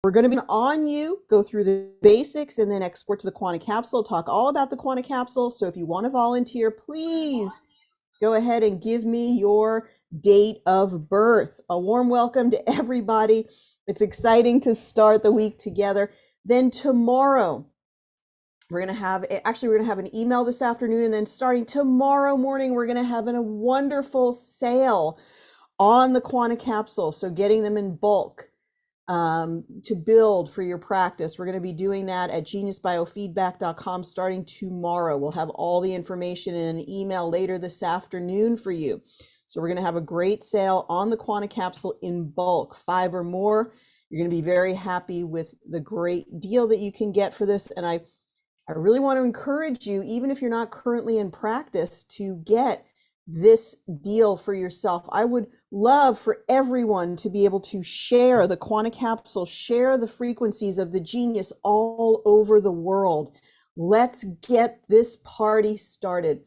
We're going to be on you, go through the basics, and then export to the Quanta Capsule, talk all about the Quanta Capsule. So if you want to volunteer, please go ahead and give me your date of birth. A warm welcome to everybody. It's exciting to start the week together. Then tomorrow, we're going to have an email this afternoon, and then starting tomorrow morning, we're going to have a wonderful sale on the Quanta Capsule. So getting them in bulk to build for your practice. We're going to be doing that at geniusbiofeedback.com starting tomorrow. We'll have all the information in an email later this afternoon for you. So we're going to have a great sale on the Quanta Capsule in bulk, 5 or more. You're going to be very happy with the great deal that you can get for this. And I really want to encourage you, even if you're not currently in practice, to get this deal for yourself. I would love for everyone to be able to share the Quanta Capsule, share the frequencies of the genius all over the world. Let's get this party started.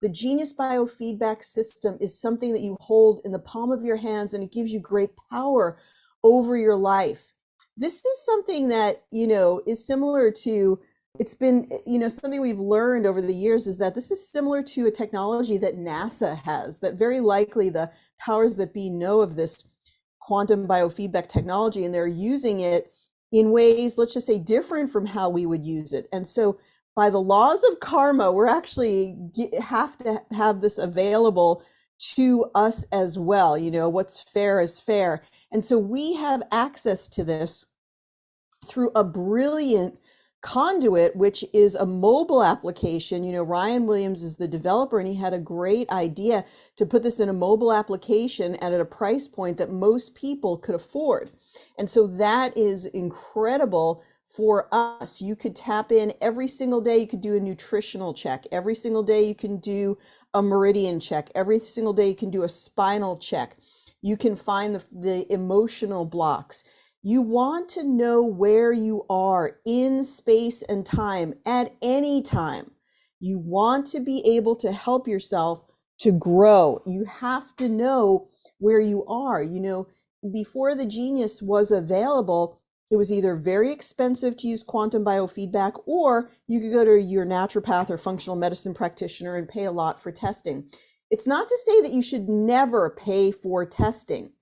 The Genius Biofeedback system is something that you hold in the palm of your hands, and it gives you great power over your life. This is something that, is similar to, it's been, something we've learned over the years is that this is similar to a technology that NASA has, that very likely the powers that be know of this quantum biofeedback technology, and they're using it in ways, let's just say, different from how we would use it. And so by the laws of karma, we're actually have to have this available to us as well. What's fair is fair. And so we have access to this through a brilliant conduit, which is a mobile application. Ryan Williams is the developer, and he had a great idea to put this in a mobile application and at a price point that most people could afford. And so that is incredible for us. You could tap in every single day. You could do a nutritional check. Every single day you can do a meridian check. Every single day you can do a spinal check. You can find the emotional blocks. You want to know where you are in space and time at any time. You want to be able to help yourself to grow. You have to know where you are. Before the Genius was available, it was either very expensive to use quantum biofeedback, or you could go to your naturopath or functional medicine practitioner and pay a lot for testing. It's not to say that you should never pay for testing,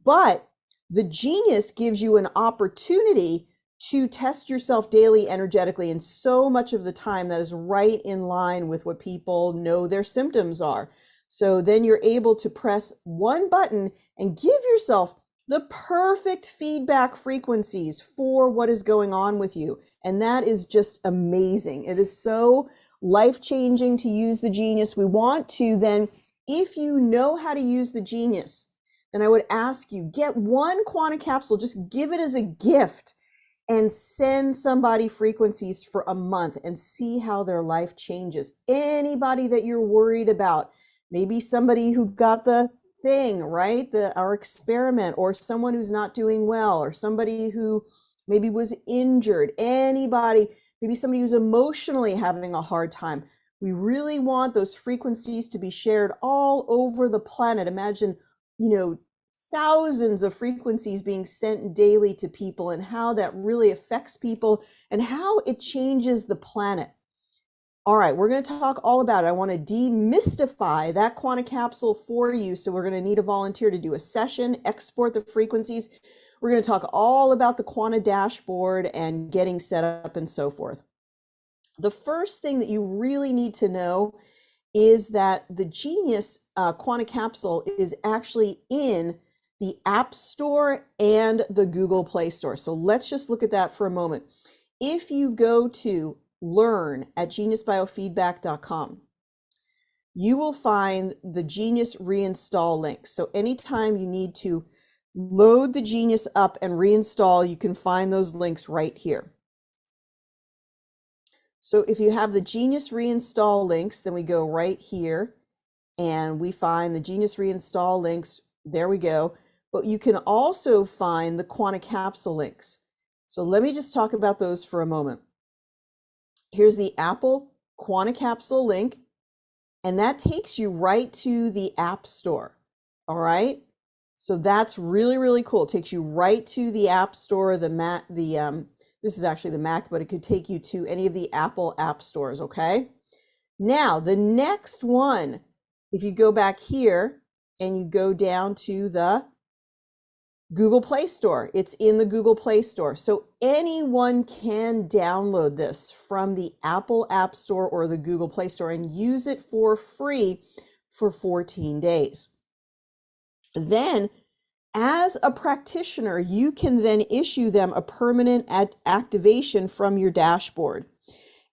but the Genius gives you an opportunity to test yourself daily energetically, and so much of the time that is right in line with what people know their symptoms are. So then you're able to press one button and give yourself the perfect feedback frequencies for what is going on with you. And that is just amazing. It is so life-changing to use the Genius. We want to then, if you know how to use the Genius, and I would ask you, get one Quanta Capsule, just give it as a gift and send somebody frequencies for a month and see how their life changes. Anybody that you're worried about, maybe somebody who got the thing, right? Our experiment, or someone who's not doing well, or somebody who maybe was injured, anybody, maybe somebody who's emotionally having a hard time. We really want those frequencies to be shared all over the planet. Imagine, thousands of frequencies being sent daily to people, and how that really affects people and how it changes the planet. All right, we're going to talk all about it. I want to demystify that Quanta Capsule for you. So we're going to need a volunteer to do a session, export the frequencies. We're going to talk all about the Quanta dashboard and getting set up and so forth. The first thing that you really need to know is that the Genius Quanta Capsule is actually in the App Store and the Google Play Store. So let's just look at that for a moment. If you go to learn at geniusbiofeedback.com, you will find the Genius reinstall link. So anytime you need to load the Genius up and reinstall, you can find those links right here. So if you have the Genius reinstall links, then we go right here and we find the Genius reinstall links. There we go. But you can also find the Quanta Capsule links. So let me just talk about those for a moment. Here's the Apple Quanta Capsule link, and that takes you right to the App Store. All right. So that's really, really cool. It takes you right to the App Store, this is actually the Mac, but it could take you to any of the Apple app stores, okay? Now, the next one, if you go back here and you go down to the Google Play Store, it's in the Google Play Store. So anyone can download this from the Apple App Store or the Google Play Store and use it for free for 14 days. Then, as a practitioner, you can then issue them a permanent activation from your dashboard.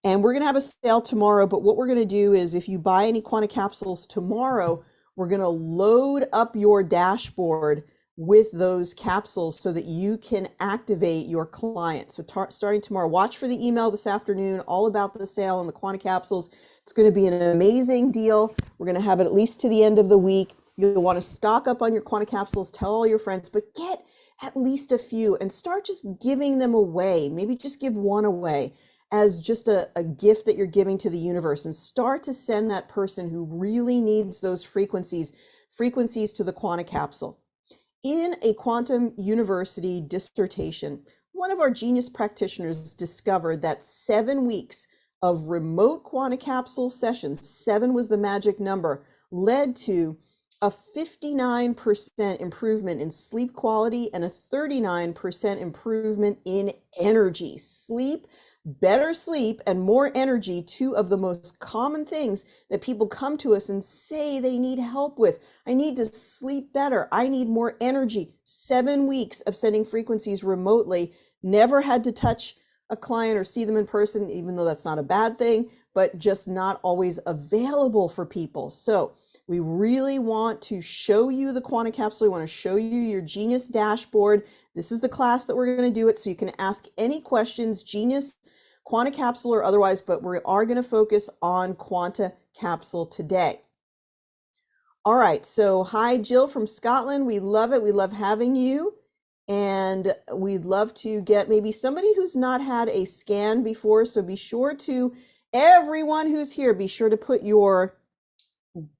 And we're going to have a sale tomorrow, but what we're going to do is if you buy any Quanta Capsules tomorrow, we're going to load up your dashboard with those capsules so that you can activate your client. So starting tomorrow, watch for the email this afternoon all about the sale on the Quanta Capsules. It's going to be an amazing deal. We're going to have it at least to the end of the week. You'll want to stock up on your Quanta Capsules, tell all your friends, but get at least a few and start just giving them away. Maybe just give one away as just a gift that you're giving to the universe, and start to send that person who really needs those frequencies to the Quanta Capsule. In a Quantum University dissertation, one of our genius practitioners discovered that 7 weeks of remote Quanta Capsule sessions, 7 was the magic number, led to a 59% improvement in sleep quality and a 39% improvement in energy. Better sleep and more energy, 2 of the most common things that people come to us and say they need help with. I need to sleep better. I need more energy. 7 weeks of sending frequencies remotely, never had to touch a client or see them in person, even though that's not a bad thing, but just not always available for people. So we really want to show you the Quanta Capsule. We want to show you your Genius dashboard. This is the class that we're going to do it, so you can ask any questions, Genius, Quanta Capsule or otherwise, but we are going to focus on Quanta Capsule today. All right, so hi Jill from Scotland. We love it. We love having you. And we'd love to get maybe somebody who's not had a scan before. So be sure to, everyone who's here, be sure to put your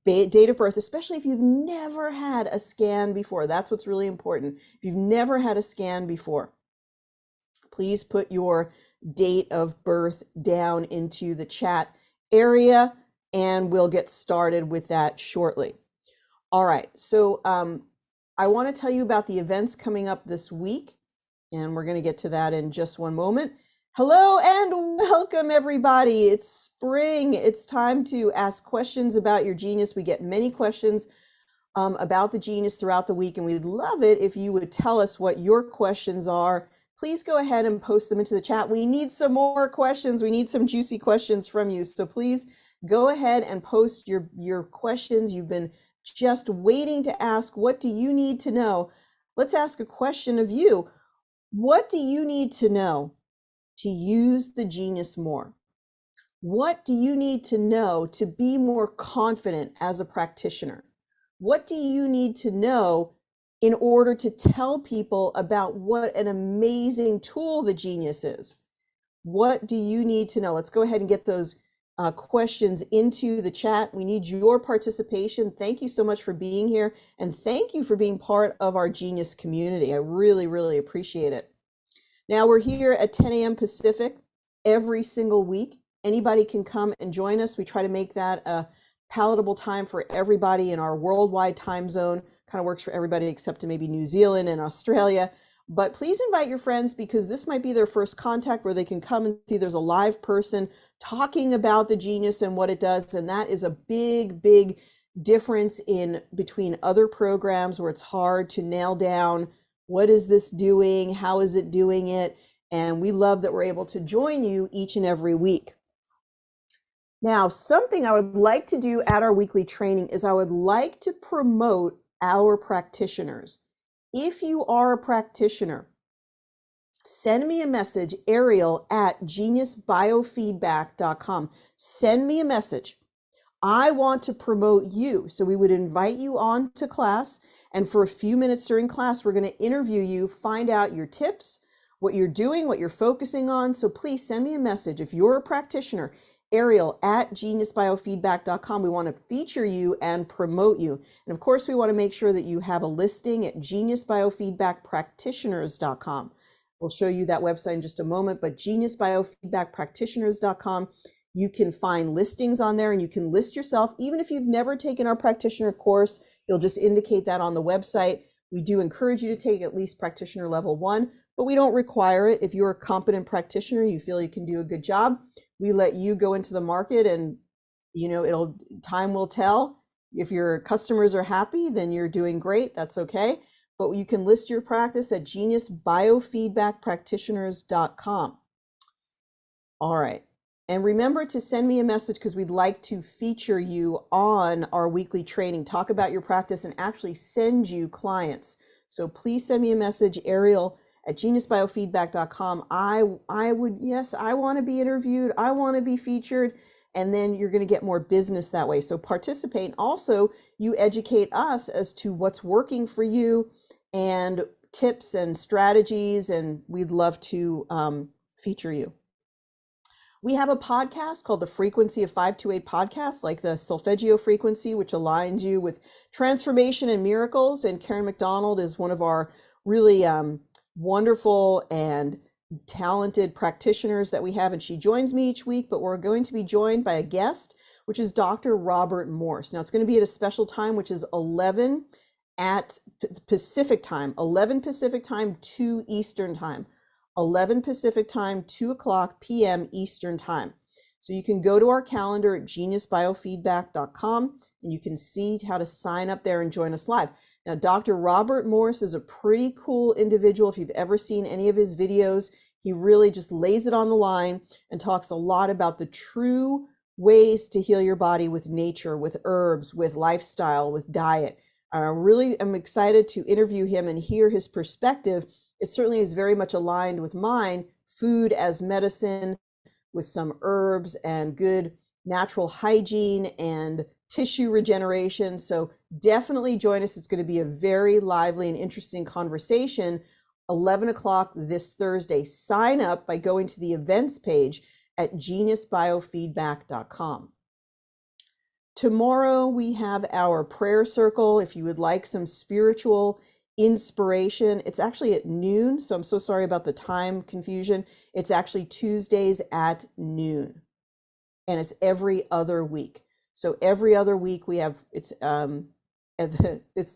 date of birth, especially if you've never had a scan before. That's what's really important. If you've never had a scan before, please put your date of birth down into the chat area and we'll get started with that shortly. All right, so I want to tell you about the events coming up this week, and we're going to get to that in just one moment. Hello and welcome everybody. It's spring. It's time to ask questions about your genius. We get many questions about the genius throughout the week, and we'd love it if you would tell us what your questions are. Please go ahead and post them into the chat. We need some more questions. We need some juicy questions from you. So please go ahead and post your questions. You've been just waiting to ask, what do you need to know? Let's ask a question of you. What do you need to know to use the genius more? What do you need to know to be more confident as a practitioner? What do you need to know in order to tell people about what an amazing tool the genius is? What do you need to know? Let's go ahead and get those questions into the chat. We need your participation. Thank you so much for being here, and thank you for being part of our genius community. I really, really appreciate it. Now we're here at 10 a.m. Pacific every single week. Anybody can come and join us. We try to make that a palatable time for everybody in our worldwide time zone. Kind of works for everybody except maybe New Zealand and Australia. But please invite your friends, because this might be their first contact where they can come and see there's a live person talking about the genius and what it does. And that is a big, big difference between other programs where it's hard to nail down, what is this doing? How is it doing it? And we love that we're able to join you each and every week. Now, something I would like to do at our weekly training is I would like to promote our practitioners. If you are a practitioner, send me a message, Ariel at geniusbiofeedback.com. Send me a message. I want to promote you. So we would invite you on to class, and for a few minutes during class, we're going to interview you, find out your tips, what you're doing, what you're focusing on. So please send me a message. If you're a practitioner Ariel at geniusbiofeedback.com. We want to feature you and promote you. And of course, we want to make sure that you have a listing at geniusbiofeedbackpractitioners.com. We'll show you that website in just a moment, but geniusbiofeedbackpractitioners.com. You can find listings on there and you can list yourself. Even if you've never taken our practitioner course, you'll just indicate that on the website. We do encourage you to take at least practitioner level 1, but we don't require it. If you're a competent practitioner, you feel you can do a good job, we let you go into the market and, time will tell. If your customers are happy, then you're doing great. That's okay. But you can list your practice at geniusbiofeedbackpractitioners.com. All right. And remember to send me a message because we'd like to feature you on our weekly training, talk about your practice and actually send you clients. So please send me a message, Ariel at geniusbiofeedback.com. I want to be interviewed. I want to be featured. And then you're going to get more business that way. So participate. Also, you educate us as to what's working for you and tips and strategies. And we'd love to feature you. We have a podcast called the Frequency of 528 Podcast, like the solfeggio frequency, which aligns you with transformation and miracles. And Karen McDonald is one of our really wonderful and talented practitioners that we have. And she joins me each week, but we're going to be joined by a guest, which is Dr. Robert Morse. Now it's going to be at a special time, which is 11 at Pacific time, 11 Pacific time, 2 Eastern time. 11 Pacific time, 2:00 p.m. Eastern time. So you can go to our calendar at geniusbiofeedback.com and you can see how to sign up there and join us live. Now, Dr. Robert Morse is a pretty cool individual. If you've ever seen any of his videos, he really just lays it on the line and talks a lot about the true ways to heal your body with nature, with herbs, with lifestyle, with diet. I really am excited to interview him and hear his perspective. It certainly is very much aligned with mine, food as medicine with some herbs and good natural hygiene and tissue regeneration. So definitely join us. It's going to be a very lively and interesting conversation. 11 o'clock this Thursday. Sign up by going to the events page at geniusbiofeedback.com. Tomorrow we have our prayer circle. If you would like some spiritual inspiration, it's actually at noon. So I'm so sorry about the time confusion. It's actually Tuesdays at noon and it's every other week. So every other week we have, it's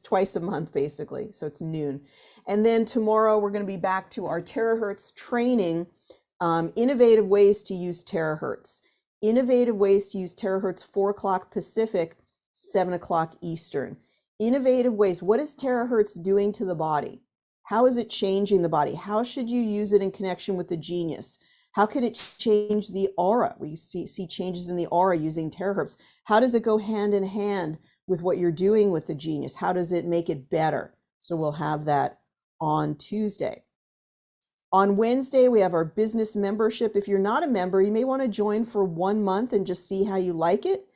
twice a month basically. So it's noon. And then tomorrow we're going to be back to our terahertz training, innovative ways to use terahertz. Innovative ways to use terahertz, 4:00 Pacific, 7:00 Eastern. Innovative ways. What is terahertz doing to the body? How is it changing the body? How should you use it in connection with the genius? How can it change the aura? We see changes in the aura using terahertz. How does it go hand in hand with what you're doing with the genius? How does it make it better? So we'll have that on Tuesday. On Wednesday, we have our business membership. If you're not a member, you may want to join for 1 month and just see how you like it.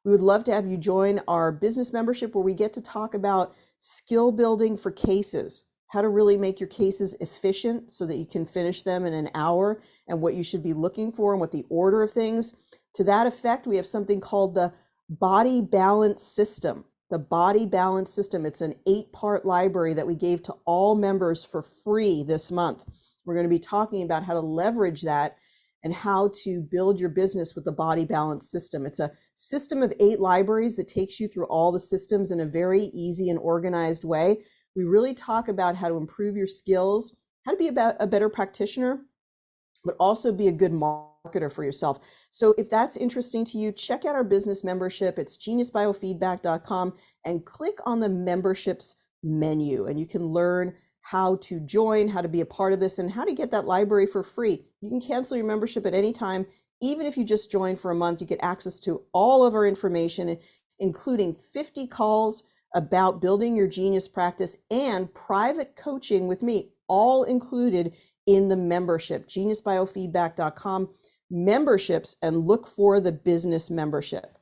We would love to have you join our business membership where we get to talk about skill building for cases, how to really make your cases efficient so that you can finish them in an hour and what you should be looking for and what the order of things. To that effect, we have something called the Body Balance System. The Body Balance System. It's an 8-part library that we gave to all members for free this month. We're going to be talking about how to leverage that and how to build your business with the Body Balance System. It's a system of 8 libraries that takes you through all the systems in a very easy and organized way. We really talk about how to improve your skills, how to be a better practitioner, but also be a good marketer for yourself. So if that's interesting to you, check out our business membership. It's geniusbiofeedback.com and click on the memberships menu and you can learn how to join, how to be a part of this, and how to get that library for free. You can cancel your membership at any time. Even if you just join for a month, you get access to all of our information, including 50 calls about building your genius practice and private coaching with me, all included in the membership. Geniusbiofeedback.com memberships, and look for the business membership.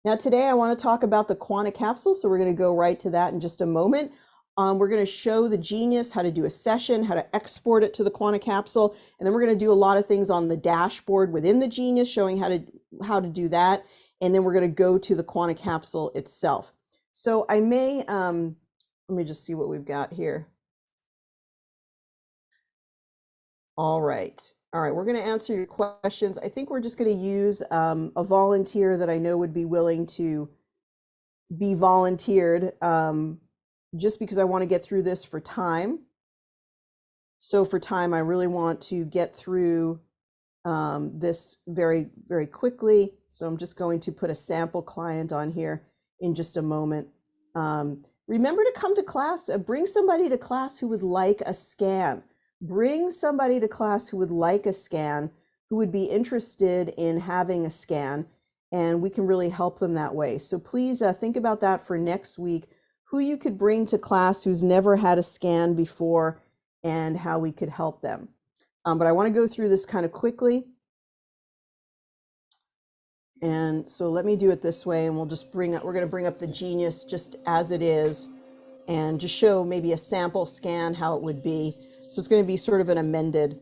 Now today I want to talk about the Quanta Capsule, so we're going to go right to that in just a moment. We're going to show the genius how to do a session, how to export it to the Quanta Capsule, and then we're going to do a lot of things on the dashboard within the genius, showing how to how to do that. And then we're going to go to the Quanta Capsule itself. So I may, let me just see what we've got here. All right. All right, we're going to answer your questions. I think we're just going to use a volunteer that I know would be willing to be volunteered, just because I want to get through this for time. So for time, I really want to get through this very, very quickly. So I'm just going to put a sample client on here in just a moment. Remember to come to class. Bring somebody to class who would like a scan. Bring somebody to class who would like a scan, who would be interested in having a scan, and we can really help them that way. So please think about that for next week, who you could bring to class who's never had a scan before and how we could help them. But I want to go through this kind of quickly. And so let me do it this way, and we'll just we're going to bring up the Genius just as it is and just show maybe a sample scan how it would be. So it's going to be sort of an amended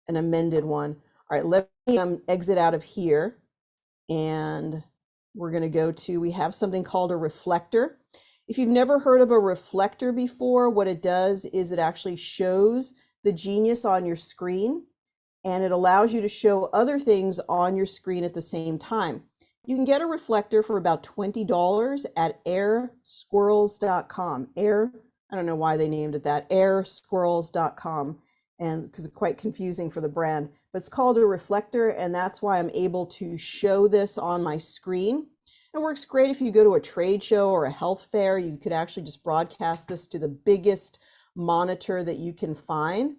one. All right, let me exit out of here, and we're going to go to, we have something called a reflector. If you've never heard of a reflector before, what it does is it actually shows the Genius on your screen, and it allows you to show other things on your screen at the same time. You can get a reflector for about $20 at airsquirrels.com. I don't know why they named it that, airsquirrels.com, and because it's quite confusing for the brand, but it's called a reflector, and that's why I'm able to show this on my screen. It works great if you go to a trade show or a health fair. You could actually just broadcast this to the biggest monitor that you can find,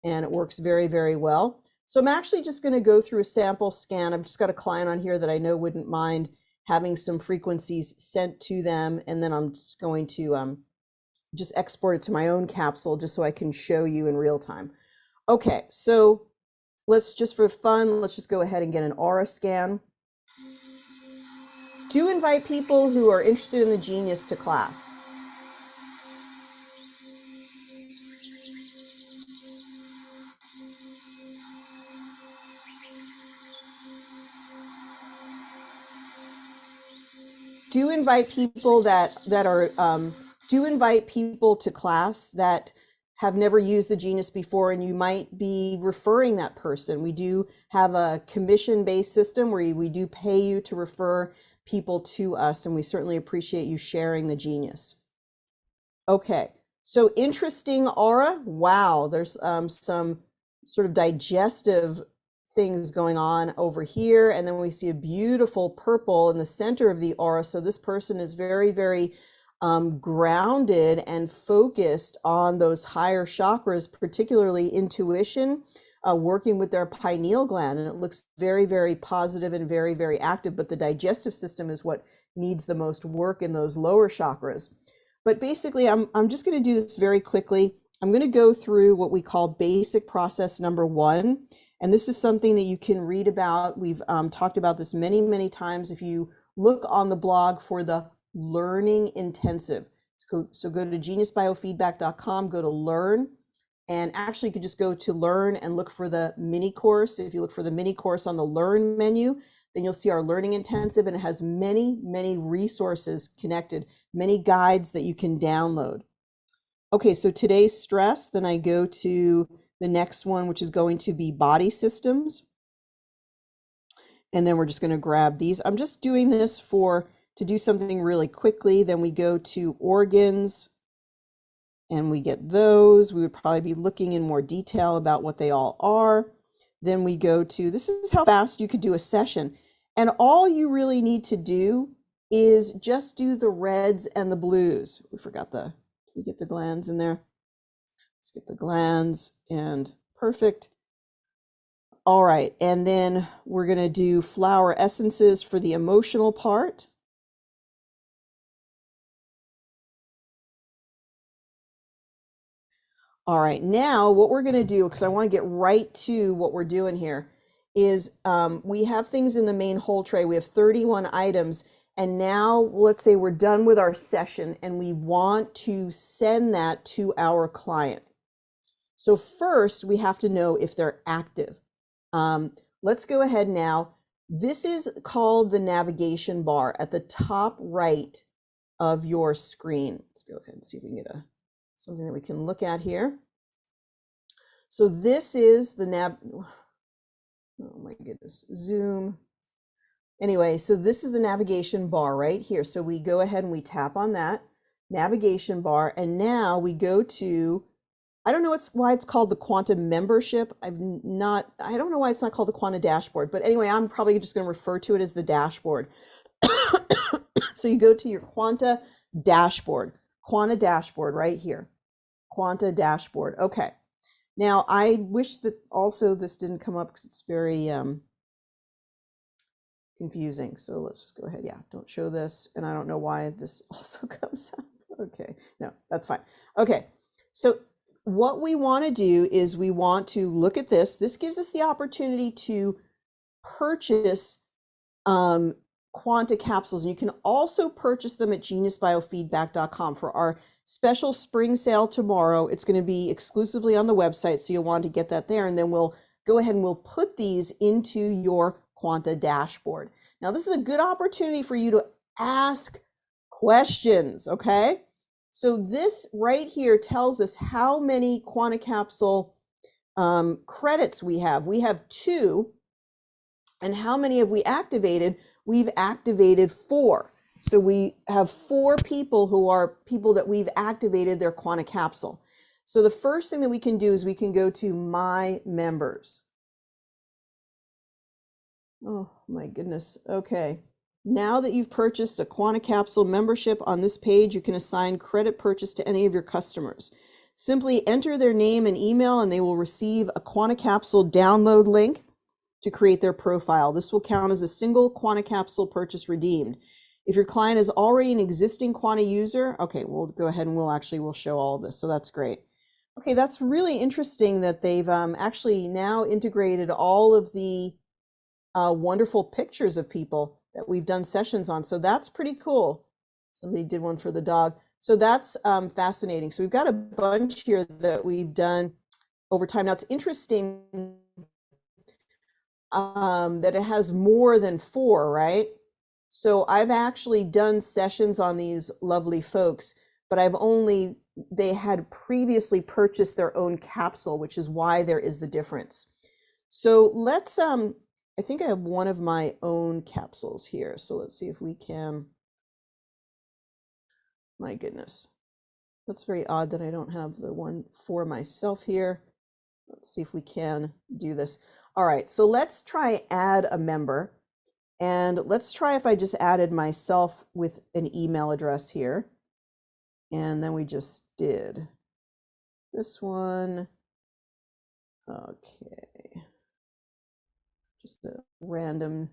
and it works very, very well. So I'm actually just going to go through a sample scan. I've just got a client on here that I know wouldn't mind having some frequencies sent to them, and then I'm just going to just export it to my own capsule just so I can show you in real time. Okay, so let's just, for fun, let's just go ahead and get an aura scan. Do invite people who are interested in the Genius to class. Do invite people do invite people to class that have never used the Genius before, and you might be referring that person. We do have a commission-based system where we do pay you to refer people to us, and we certainly appreciate you sharing the Genius. Okay, so interesting aura. Wow, there's some sort of digestive things going on over here, and then we see a beautiful purple in the center of the aura. So this person is very, very grounded and focused on those higher chakras, particularly intuition, working with their pineal gland, and it looks very, very positive and very, very active. But the digestive system is what needs the most work in those lower chakras. But basically, I'm just going to do this very quickly. I'm going to go through what we call basic process number 1. And this is something that you can read about. We've talked about this many, many times. If you look on the blog for the Learning Intensive, so go to geniusbiofeedback.com, go to Learn, and actually you could just go to Learn and look for the mini course. If you look for the mini course on the Learn menu, then you'll see our Learning Intensive, and it has many, many resources connected, many guides that you can download. Okay, so today's stress, then I go to the next one, which is going to be body systems. And then we're just going to grab these. I'm just doing this to do something really quickly. Then we go to organs, and we get those. We would probably be looking in more detail about what they all are. Then we go to, this is how fast you could do a session. And all you really need to do is just do the reds and the blues. We forgot can we get the glands in there? Let's get the glands, and perfect. All right, and then we're going to do flower essences for the emotional part. All right, now what we're going to do, because I want to get right to what we're doing here, is we have things in the main whole tray. We have 31 items, and now let's say we're done with our session and we want to send that to our client. So first we have to know if they're active. Let's go ahead now. This is called the navigation bar at the top right of your screen. Let's go ahead and see if we can get something that we can look at here. So this is the oh my goodness, zoom. Anyway, so this is the navigation bar right here. So we go ahead and we tap on that navigation bar, and now we go to, I don't know why it's called the Quanta membership. I don't know why it's not called the Quanta dashboard, but anyway, I'm probably just going to refer to it as the dashboard. So you go to your Quanta dashboard right here, Quanta dashboard. Okay. Now I wish that also this didn't come up because it's very confusing. So let's just go ahead. Yeah, don't show this. And I don't know why this also comes up. Okay, no, that's fine. Okay, so what we want to do is we want to look at this. This gives us the opportunity to purchase Quanta capsules. And you can also purchase them at geniusbiofeedback.com for our special spring sale tomorrow. It's going to be exclusively on the website, so you'll want to get that there. And then we'll go ahead and we'll put these into your Quanta dashboard. Now, this is a good opportunity for you to ask questions, okay? So this right here tells us how many Quanta capsule credits we have. We have 2. And how many have we activated? We've activated 4. So we have 4 people who are people that we've activated their Quanta capsule. So the first thing that we can do is we can go to My Members. Oh my goodness. Okay. Now that you've purchased a Quanta capsule membership, on this page, you can assign credit purchase to any of your customers. Simply enter their name and email, and they will receive a Quanta capsule download link to create their profile. This will count as a single Quanta capsule purchase redeemed. If your client is already an existing Quanta user, okay, we'll go ahead and we'll show all of this. So that's great. Okay, that's really interesting that they've actually now integrated all of the wonderful pictures of people that we've done sessions on. So that's pretty cool. Somebody did one for the dog. So that's fascinating. So we've got a bunch here that we've done over time. Now it's interesting that it has more than 4, right? So I've actually done sessions on these lovely folks, but they had previously purchased their own capsule, which is why there is the difference. So let's, I think I have one of my own capsules here. So let's see if we can, my goodness. That's very odd that I don't have the one for myself here. Let's see if we can do this. All right, so let's try add a member. And let's try if I just added myself with an email address here. And then we just did this one. Okay. Just a random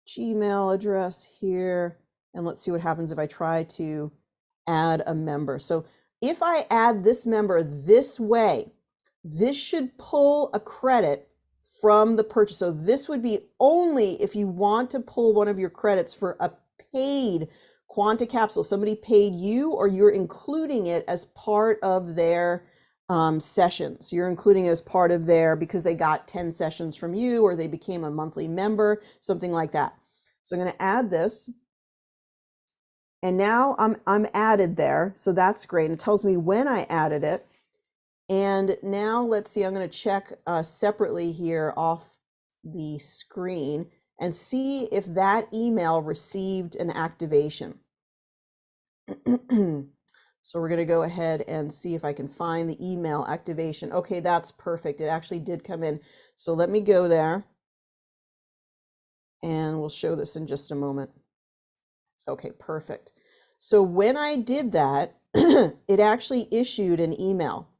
Gmail address here. And let's see what happens if I try to add a member. So if I add this member this way, this should pull a credit from the purchase. So this would be only if you want to pull one of your credits for a paid Quanta capsule. Somebody paid you, or you're including it as part of their sessions. You're including it as part of their, because they got 10 sessions from you, or they became a monthly member, something like that. So I'm going to add this. And now I'm added there. So that's great. And it tells me when I added it. And now let's see, I'm going to check separately here off the screen and see if that email received an activation. So we're going to go ahead and see if I can find the email activation. Okay, that's perfect. It actually did come in. So let me go there and we'll show this in just a moment. Okay, perfect. So when I did that, it actually issued an email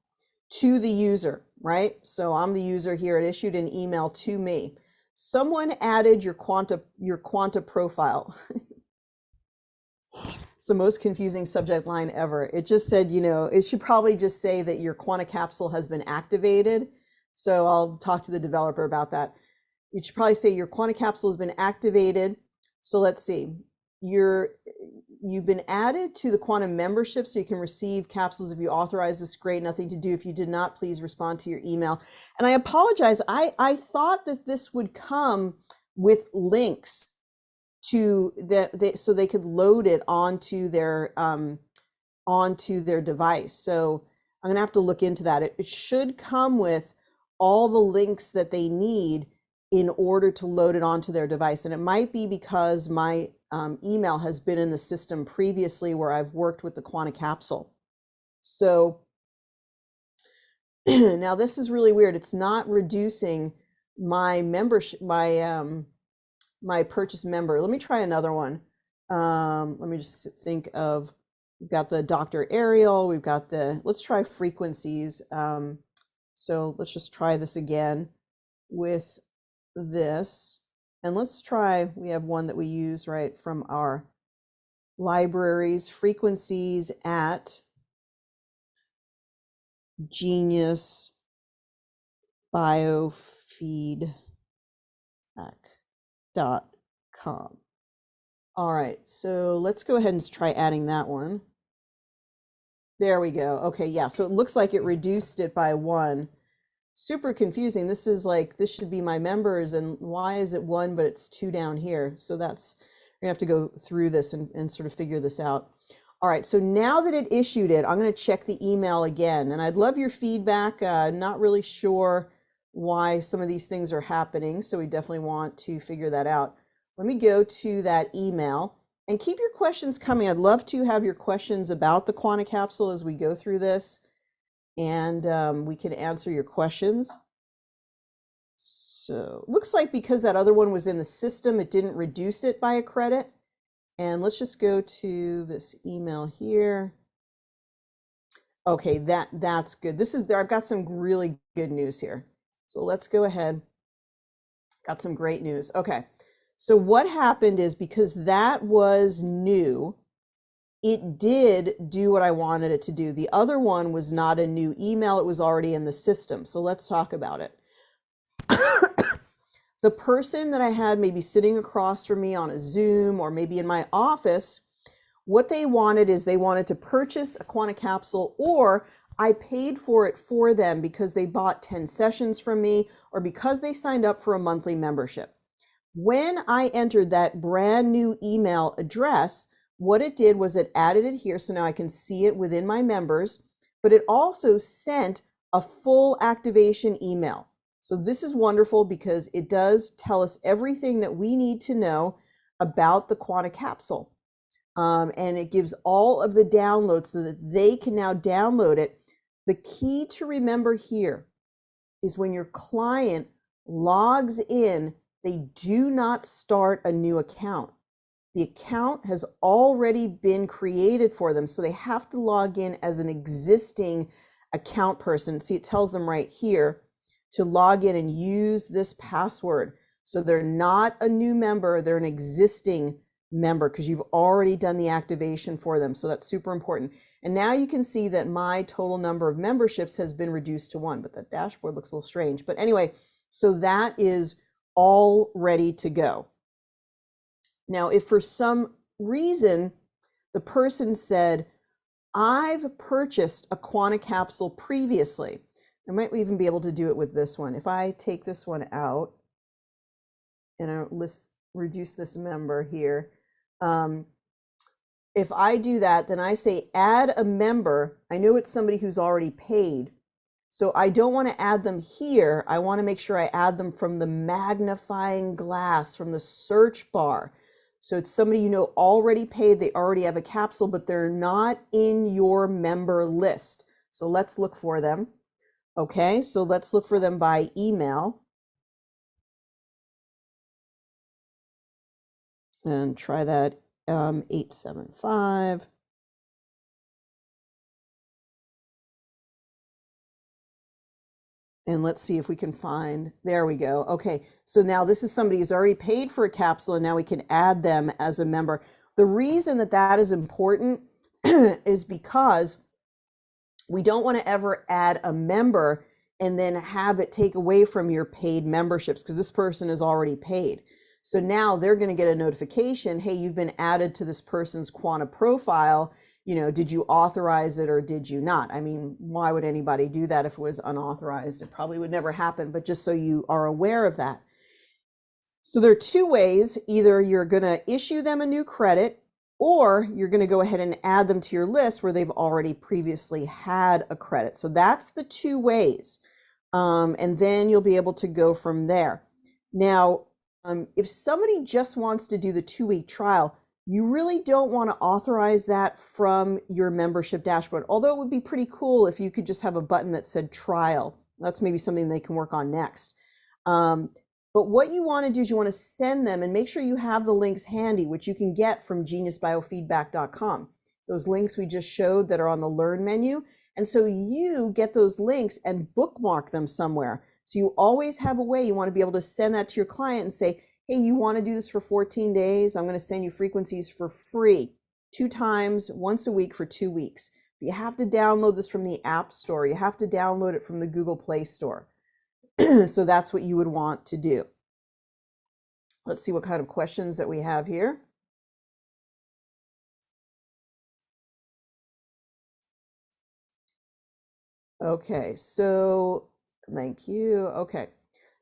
to the user, right? So I'm the user here. It issued an email to me. Someone added your Quanta profile. It's the most confusing subject line ever. It just said, you know, it should probably just say that your Quanta capsule has been activated. So I'll talk to the developer about that. It should probably say your Quanta capsule has been activated. So let's see. You've been added to the Quantum membership, so you can receive capsules if you authorize this. Great. Nothing to do. If you did not, please respond to your email. And I apologize. I thought that this would come with links to so they could load it onto their device. So I'm gonna have to look into that. It should come with all the links that they need in order to load it onto their device. And it might be because my email has been in the system previously where I've worked with the Quanta Capsule. So now this is really weird. It's not reducing my membership, my purchase member. Let me try another one. Let me just think of, we've got the Dr. Ariel, we've got let's try frequencies. So let's just try this again with this. And let's try, we have one that we use right from our libraries, frequencies at Genius Biofeedback.com. All right, so let's go ahead and try adding that one. There we go. Okay, yeah, so it looks like it reduced it by 1. Super confusing. This is like, this should be my members, and why is it 1 but it's 2 down here? So that's, we're gonna have to go through this and sort of figure this out. All right, so now that it issued it, I'm gonna check the email again, and I'd love your feedback. Not really sure why some of these things are happening, so we definitely want to figure that out. Let me go to that email and keep your questions coming. I'd love to have your questions about the Quanta Capsule as we go through this, and we can answer your questions. So looks like because that other one was in the system, it didn't reduce it by a credit. And let's just go to this email here. Okay, that's good. I've got some really good news here. So let's go ahead. Got some great news. Okay, so what happened is, because that was new, it did do what I wanted it to do. The other one was not a new email, it was already in the system. So let's talk about it. The person that I had maybe sitting across from me on a Zoom or maybe in my office, what they wanted is they wanted to purchase a Quanta Capsule, or I paid for it for them because they bought 10 sessions from me or because they signed up for a monthly membership. When I entered that brand new email address, what it did was it added it here. So now I can see it within my members, but it also sent a full activation email. So this is wonderful because it does tell us everything that we need to know about the Quanta Capsule. And it gives all of the downloads so that they can now download it. The key to remember here is when your client logs in, they do not start a new account. The account has already been created for them, so they have to log in as an existing account person. See, it tells them right here to log in and use this password. So they're not a new member, they're an existing member because you've already done the activation for them. So that's super important. And now you can see that my total number of memberships has been reduced to 1, but the dashboard looks a little strange. But anyway, so that is all ready to go. Now, if for some reason the person said, I've purchased a Quanta Capsule previously, I might even be able to do it with this one. If I take this one out and I reduce this member here, if I do that, then I say add a member. I know it's somebody who's already paid. So I don't want to add them here. I want to make sure I add them from the magnifying glass, from the search bar. So it's somebody you know already paid, they already have a capsule, but they're not in your member list. So let's look for them. Okay, so let's look for them by email. And try that 875. And let's see if we can find, there we go. Okay, so now this is somebody who's already paid for a capsule, and now we can add them as a member. The reason that that is important is because we don't want to ever add a member and then have it take away from your paid memberships, because this person is already paid. So now they're going to get a notification, hey, you've been added to this person's Quanta profile. You know, did you authorize it or did you not? I mean, why would anybody do that if it was unauthorized? It probably would never happen, but just so you are aware of that. So there are two ways. Either you're going to issue them a new credit, or you're going to go ahead and add them to your list where they've already previously had a credit. So that's the two ways. And then you'll be able to go from there. Now, if somebody just wants to do the 2-week trial, you really don't want to authorize that from your membership dashboard. Although it would be pretty cool if you could just have a button that said trial. That's maybe something they can work on next. But what you want to do is you want to send them, and make sure you have the links handy, which you can get from geniusbiofeedback.com. Those links we just showed that are on the Learn menu. And so you get those links and bookmark them somewhere. So you always have a way. You want to be able to send that to your client and say, hey, you want to do this for 14 days? I'm going to send you frequencies for free 2 times, once a week for 2 weeks. But you have to download this from the App Store. You have to download it from the Google Play Store. So that's what you would want to do. Let's see what kind of questions that we have here. Okay, so thank you. Okay.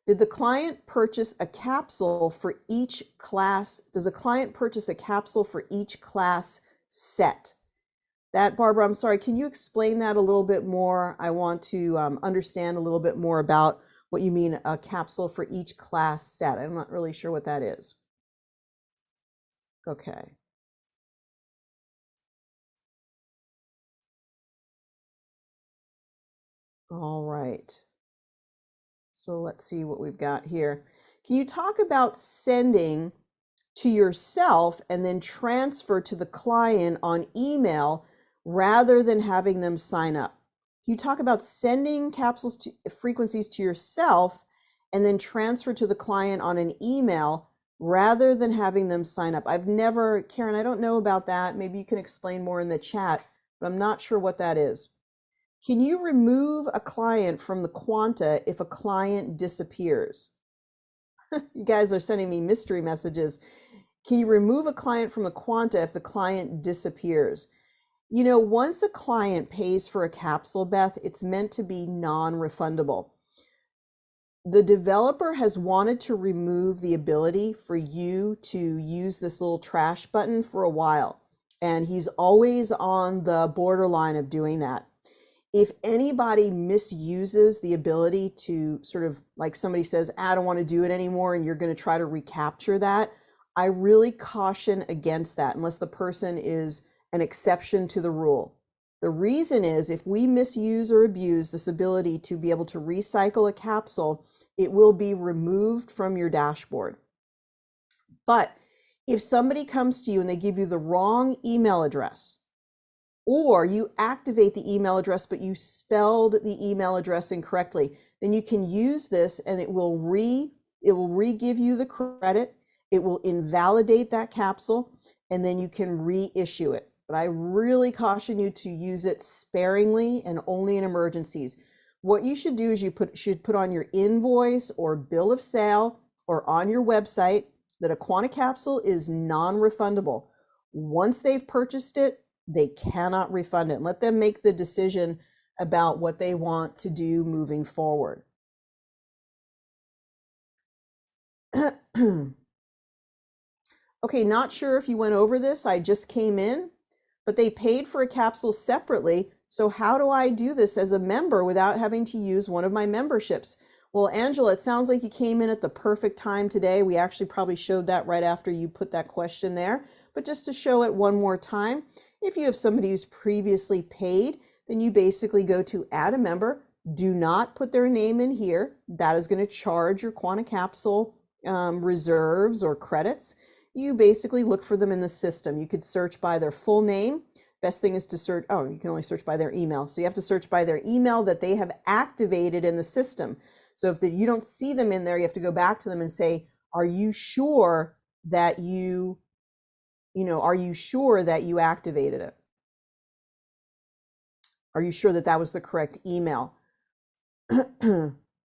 Did the client purchase a capsule for each class? Does a client purchase a capsule for each class set? That, Barbara, I'm sorry, can you explain that a little bit more? I want to understand a little bit more about what you mean a capsule for each class set. I'm not really sure what that is. Okay. All right. So let's see what we've got here. Can you talk about sending to yourself and then transfer to the client on email rather than having them sign up? Can you talk about sending capsules to frequencies to yourself and then transfer to the client on an email rather than having them sign up? I've never, Karen, I don't know about that. Maybe you can explain more in the chat, but I'm not sure what that is. Can you remove a client from the Quanta if a client disappears? You guys are sending me mystery messages. Can you remove a client from the Quanta if the client disappears? You know, once a client pays for a capsule, Beth, it's meant to be non-refundable. The developer has wanted to remove the ability for you to use this little trash button for a while, and he's always on the borderline of doing that. If anybody misuses the ability to sort of, like somebody says, I don't want to do it anymore, and you're going to try to recapture that, I really caution against that unless the person is an exception to the rule. The reason is if we misuse or abuse this ability to be able to recycle a capsule, it will be removed from your dashboard. But if somebody comes to you and they give you the wrong email address, or you activate the email address, but you spelled the email address incorrectly, then you can use this and it will re-give you the credit. It will invalidate that capsule, and then you can reissue it. But I really caution you to use it sparingly and only in emergencies. What you should do is you should put on your invoice or bill of sale or on your website that a Quanta capsule is non-refundable. Once they've purchased it, they cannot refund it. And let them make the decision about what they want to do moving forward. Okay, not sure if you went over this. I just came in, but they paid for a capsule separately. So how do I do this as a member without having to use one of my memberships? Well, Angela, it sounds like you came in at the perfect time today. We actually probably showed that right after you put that question there. But just to show it one more time, if you have somebody who's previously paid, then you basically go to add a member. Do not put their name in here. That is going to charge your Quanta Capsule reserves or credits. You basically look for them in the system. You could search by their full name. Best thing is to search, oh, you can only search by their email. So you have to search by their email that they have activated in the system. So if you don't see them in there, you have to go back to them and say, are you sure that are you sure that you activated it? Are you sure that that was the correct email?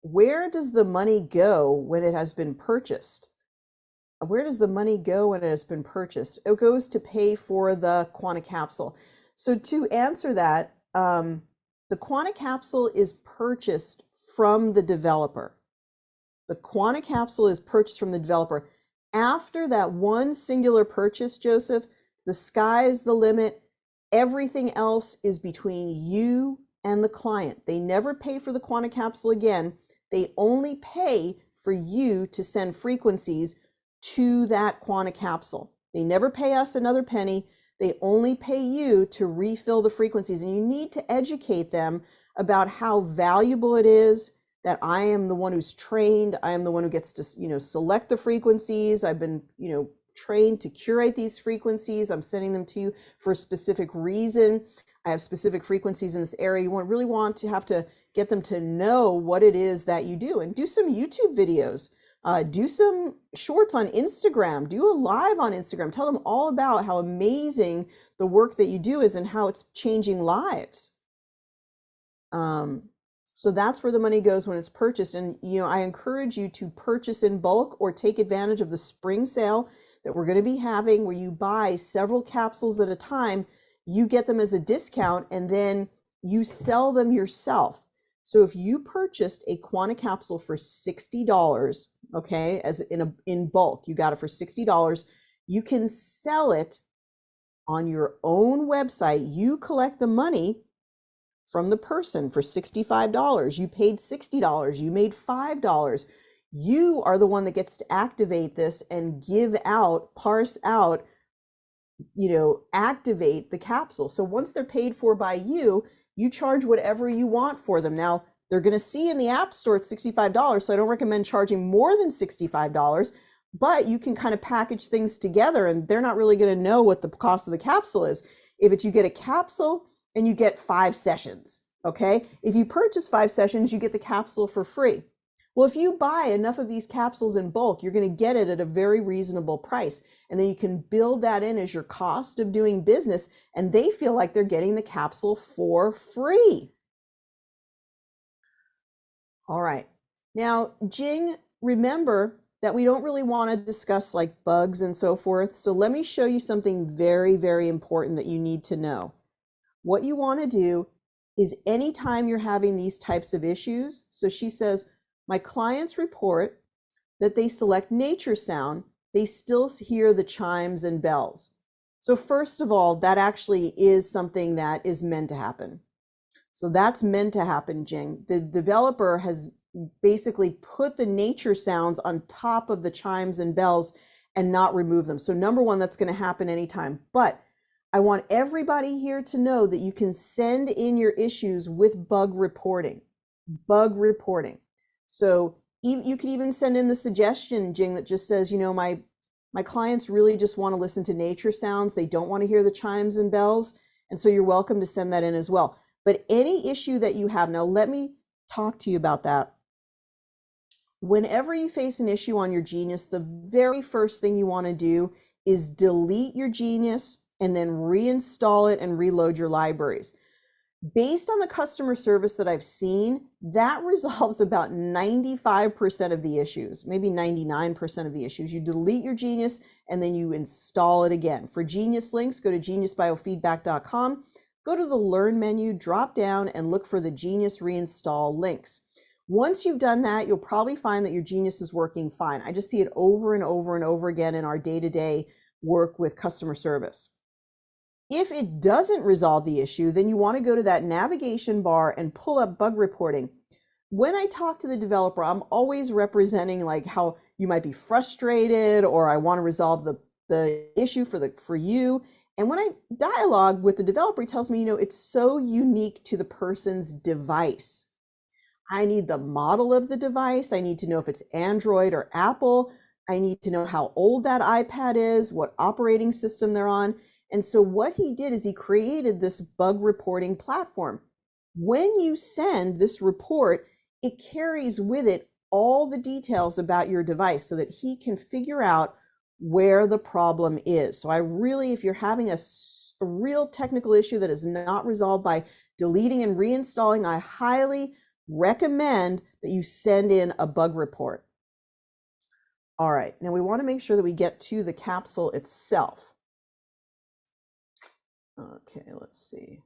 Where does the money go when it has been purchased? Where does the money go when it has been purchased? It goes to pay for the Quanta Capsule. So to answer that, the Quanta Capsule is purchased from the developer. The Quanta Capsule is purchased from the developer. After that one singular purchase, Joseph, the sky's the limit. Everything else is between you and the client. They never pay for the Quanta Capsule again. They only pay for you to send frequencies to that Quanta Capsule. They never pay us another penny. They only pay you to refill the frequencies. And you need to educate them about how valuable it is that I am the one who's trained. I am the one who gets to, select the frequencies. I've been, trained to curate these frequencies. I'm sending them to you for a specific reason. I have specific frequencies in this area. You really want to have to get them to know what it is that you do, and do some YouTube videos. Do some shorts on Instagram, do a live on Instagram. Tell them all about how amazing the work that you do is and how it's changing lives. So that's where the money goes when it's purchased. And, I encourage you to purchase in bulk or take advantage of the spring sale that we're going to be having, where you buy several capsules at a time. You get them as a discount and then you sell them yourself. So if you purchased a Quanta Capsule for $60, okay, as in bulk, you got it for $60, you can sell it on your own website. You collect the money from the person for $65. You paid $60, you made $5. You are the one that gets to activate this and give out, parse out, activate the capsule. So once they're paid for by you, you charge whatever you want for them. Now, they're going to see in the App Store it's $65, so I don't recommend charging more than $65, but you can kind of package things together and they're not really going to know what the cost of the capsule is. If it's you get a capsule and you get 5 sessions, okay? If you purchase 5 sessions, you get the capsule for free. Well, if you buy enough of these capsules in bulk, you're going to get it at a very reasonable price. And then you can build that in as your cost of doing business, and they feel like they're getting the capsule for free. All right. Now, Jing, remember that we don't really want to discuss like bugs and so forth. So let me show you something very, very important that you need to know. What you want to do is anytime you're having these types of issues, so she says, my clients report that they select nature sound, they still hear the chimes and bells. So first of all, that actually is something that is meant to happen. So that's meant to happen, Jing. The developer has basically put the nature sounds on top of the chimes and bells and not remove them. So number one, that's going to happen anytime. But I want everybody here to know that you can send in your issues with bug reporting. Bug reporting. So you can even send in the suggestion, Jing, that just says, my clients really just want to listen to nature sounds. They don't want to hear the chimes and bells. And so you're welcome to send that in as well. But any issue that you have, now let me talk to you about that. Whenever you face an issue on your Genius, the very first thing you want to do is delete your Genius and then reinstall it and reload your libraries. Based on the customer service that I've seen, that resolves about 95% of the issues, maybe 99% of the issues. You delete your Genius and then you install it again. For Genius links, go to geniusbiofeedback.com, go to the Learn menu, drop down and look for the Genius reinstall links. Once you've done that, you'll probably find that your Genius is working fine. I just see it over and over and over again in our day-to-day work with customer service. If it doesn't resolve the issue, then you want to go to that navigation bar and pull up bug reporting. When I talk to the developer, I'm always representing like how you might be frustrated or I want to resolve the issue for you. And when I dialogue with the developer, he tells me, it's so unique to the person's device. I need the model of the device. I need to know if it's Android or Apple. I need to know how old that iPad is, what operating system they're on. And so what he did is he created this bug reporting platform. When you send this report, it carries with it all the details about your device so that he can figure out where the problem is. So if you're having a real technical issue that is not resolved by deleting and reinstalling, I highly recommend that you send in a bug report. All right, now we want to make sure that we get to the capsule itself. Okay, let's see.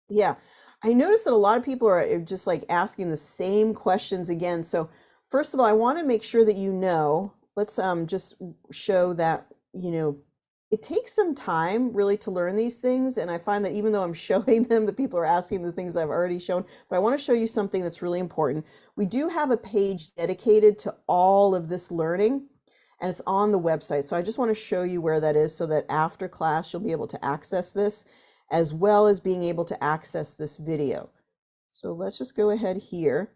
Yeah, I noticed that a lot of people are just like asking the same questions again. So first of all, I want to make sure that you know, let's just show that, it takes some time really to learn these things. And I find that even though I'm showing them, the people are asking the things I've already shown, but I want to show you something that's really important. We do have a page dedicated to all of this learning, and it's on the website. So I just want to show you where that is so that after class, you'll be able to access this, as well as being able to access this video. So let's just go ahead here,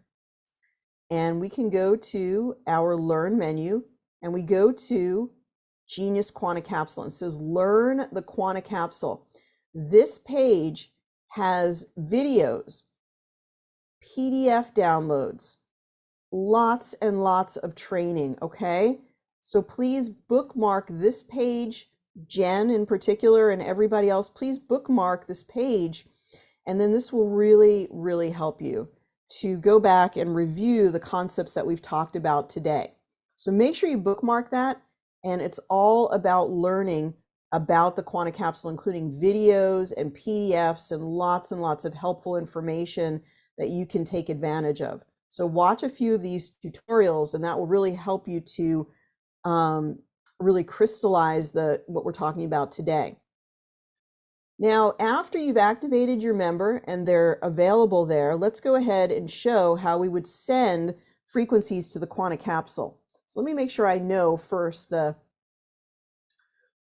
and we can go to our Learn menu, and we go to Genius Quanta Capsule, and it says Learn the Quanta Capsule. This page has videos, PDF downloads, lots and lots of training, okay? So please bookmark this page, Jen in particular, and everybody else, please bookmark this page, and then this will really, really help you to go back and review the concepts that we've talked about today. So make sure you bookmark that, and it's all about learning about the Quanta Capsule, including videos and PDFs and lots of helpful information that you can take advantage of. So watch a few of these tutorials, and that will really help you to really crystallize what we're talking about today. Now, after you've activated your member and they're available there, let's go ahead and show how we would send frequencies to the Quanta Capsule. So let me make sure I know first let's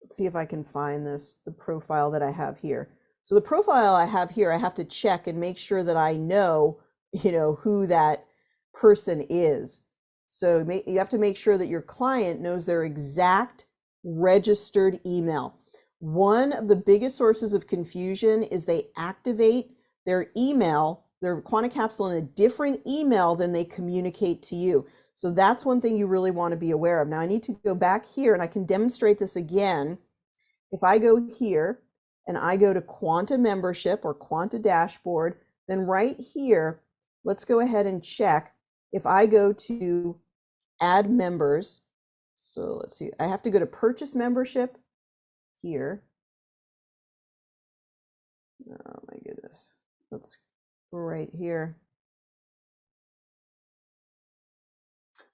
see if I can find the profile that I have here. So the profile I have here, I have to check and make sure that I know, who that person is. So you have to make sure that your client knows their exact registered email. One of the biggest sources of confusion is they activate their email, their Quanta Capsule, in a different email than they communicate to you. So that's one thing you really want to be aware of. Now I need to go back here, and I can demonstrate this again. If I go here and I go to Quanta Membership or Quanta Dashboard, then right here, let's go ahead and check. If I go to Add Members, so let's see, I have to go to Purchase Membership here. Oh my goodness. Let's go right here.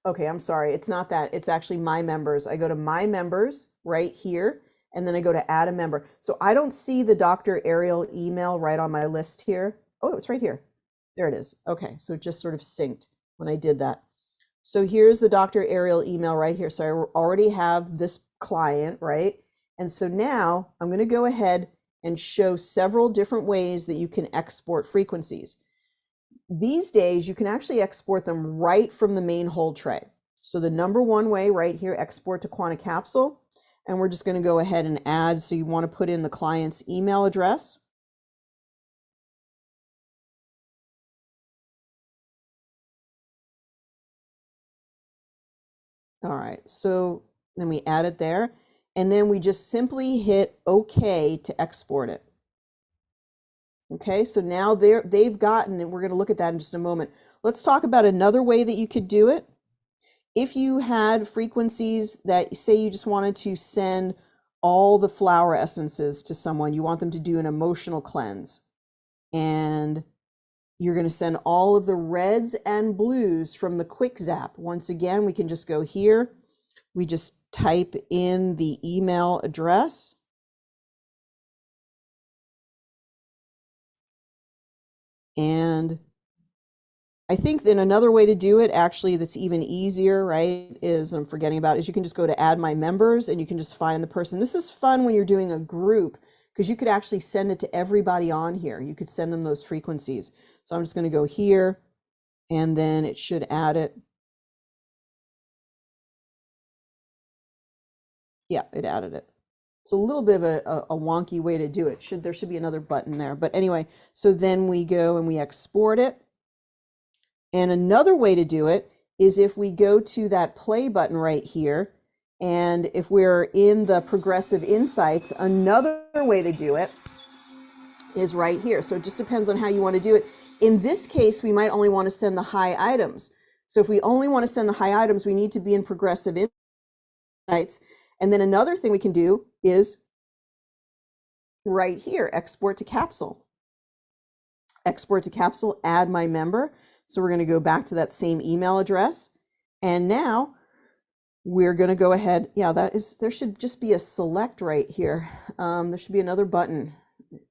Okay, I'm sorry. It's not that. It's actually My Members. I go to My Members right here, and then I go to Add a Member. So I don't see the Dr. Ariel email right on my list here. Oh, it's right here. There it is. Okay, so it just sort of synced when I did that. So here's the Dr. Ariel email right here. So I already have this client, right? And so now I'm going to go ahead and show several different ways that you can export frequencies. These days, you can actually export them right from the main hold tray. So the number one way right here, export to Quanta Capsule. And we're just going to go ahead and add. So you want to put in the client's email address. All right, so then we add it there, and then we just simply hit OK to export it. Okay, so now they've gotten, and we're going to look at that in just a moment. Let's talk about another way that you could do it. If you had frequencies that, say you just wanted to send all the flower essences to someone, you want them to do an emotional cleanse, and you're going to send all of the reds and blues from the Quick Zap. Once again, we can just go here. We just type in the email address. And I think then another way to do it, actually, that's even easier, right, is I'm forgetting about, is you can just go to Add My Members, and you can just find the person. This is fun when you're doing a group, because you could actually send it to everybody on here. You could send them those frequencies. So I'm just going to go here, and then it should add it. Yeah, it added it. It's a little bit of a wonky way to do it. There should be another button there. But anyway, so then we go and we export it. And another way to do it is if we go to that play button right here, and if we're in the Progressive Insights, another way to do it is right here. So it just depends on how you want to do it. In this case, we might only want to send the high items. So if we only want to send the high items, we need to be in Progressive Insights. And then another thing we can do is right here, export to capsule. export to capsule, add my member. So we're going to go back to that same email address. And now we're going to go ahead. Yeah, there should just be a select right here. There should be another button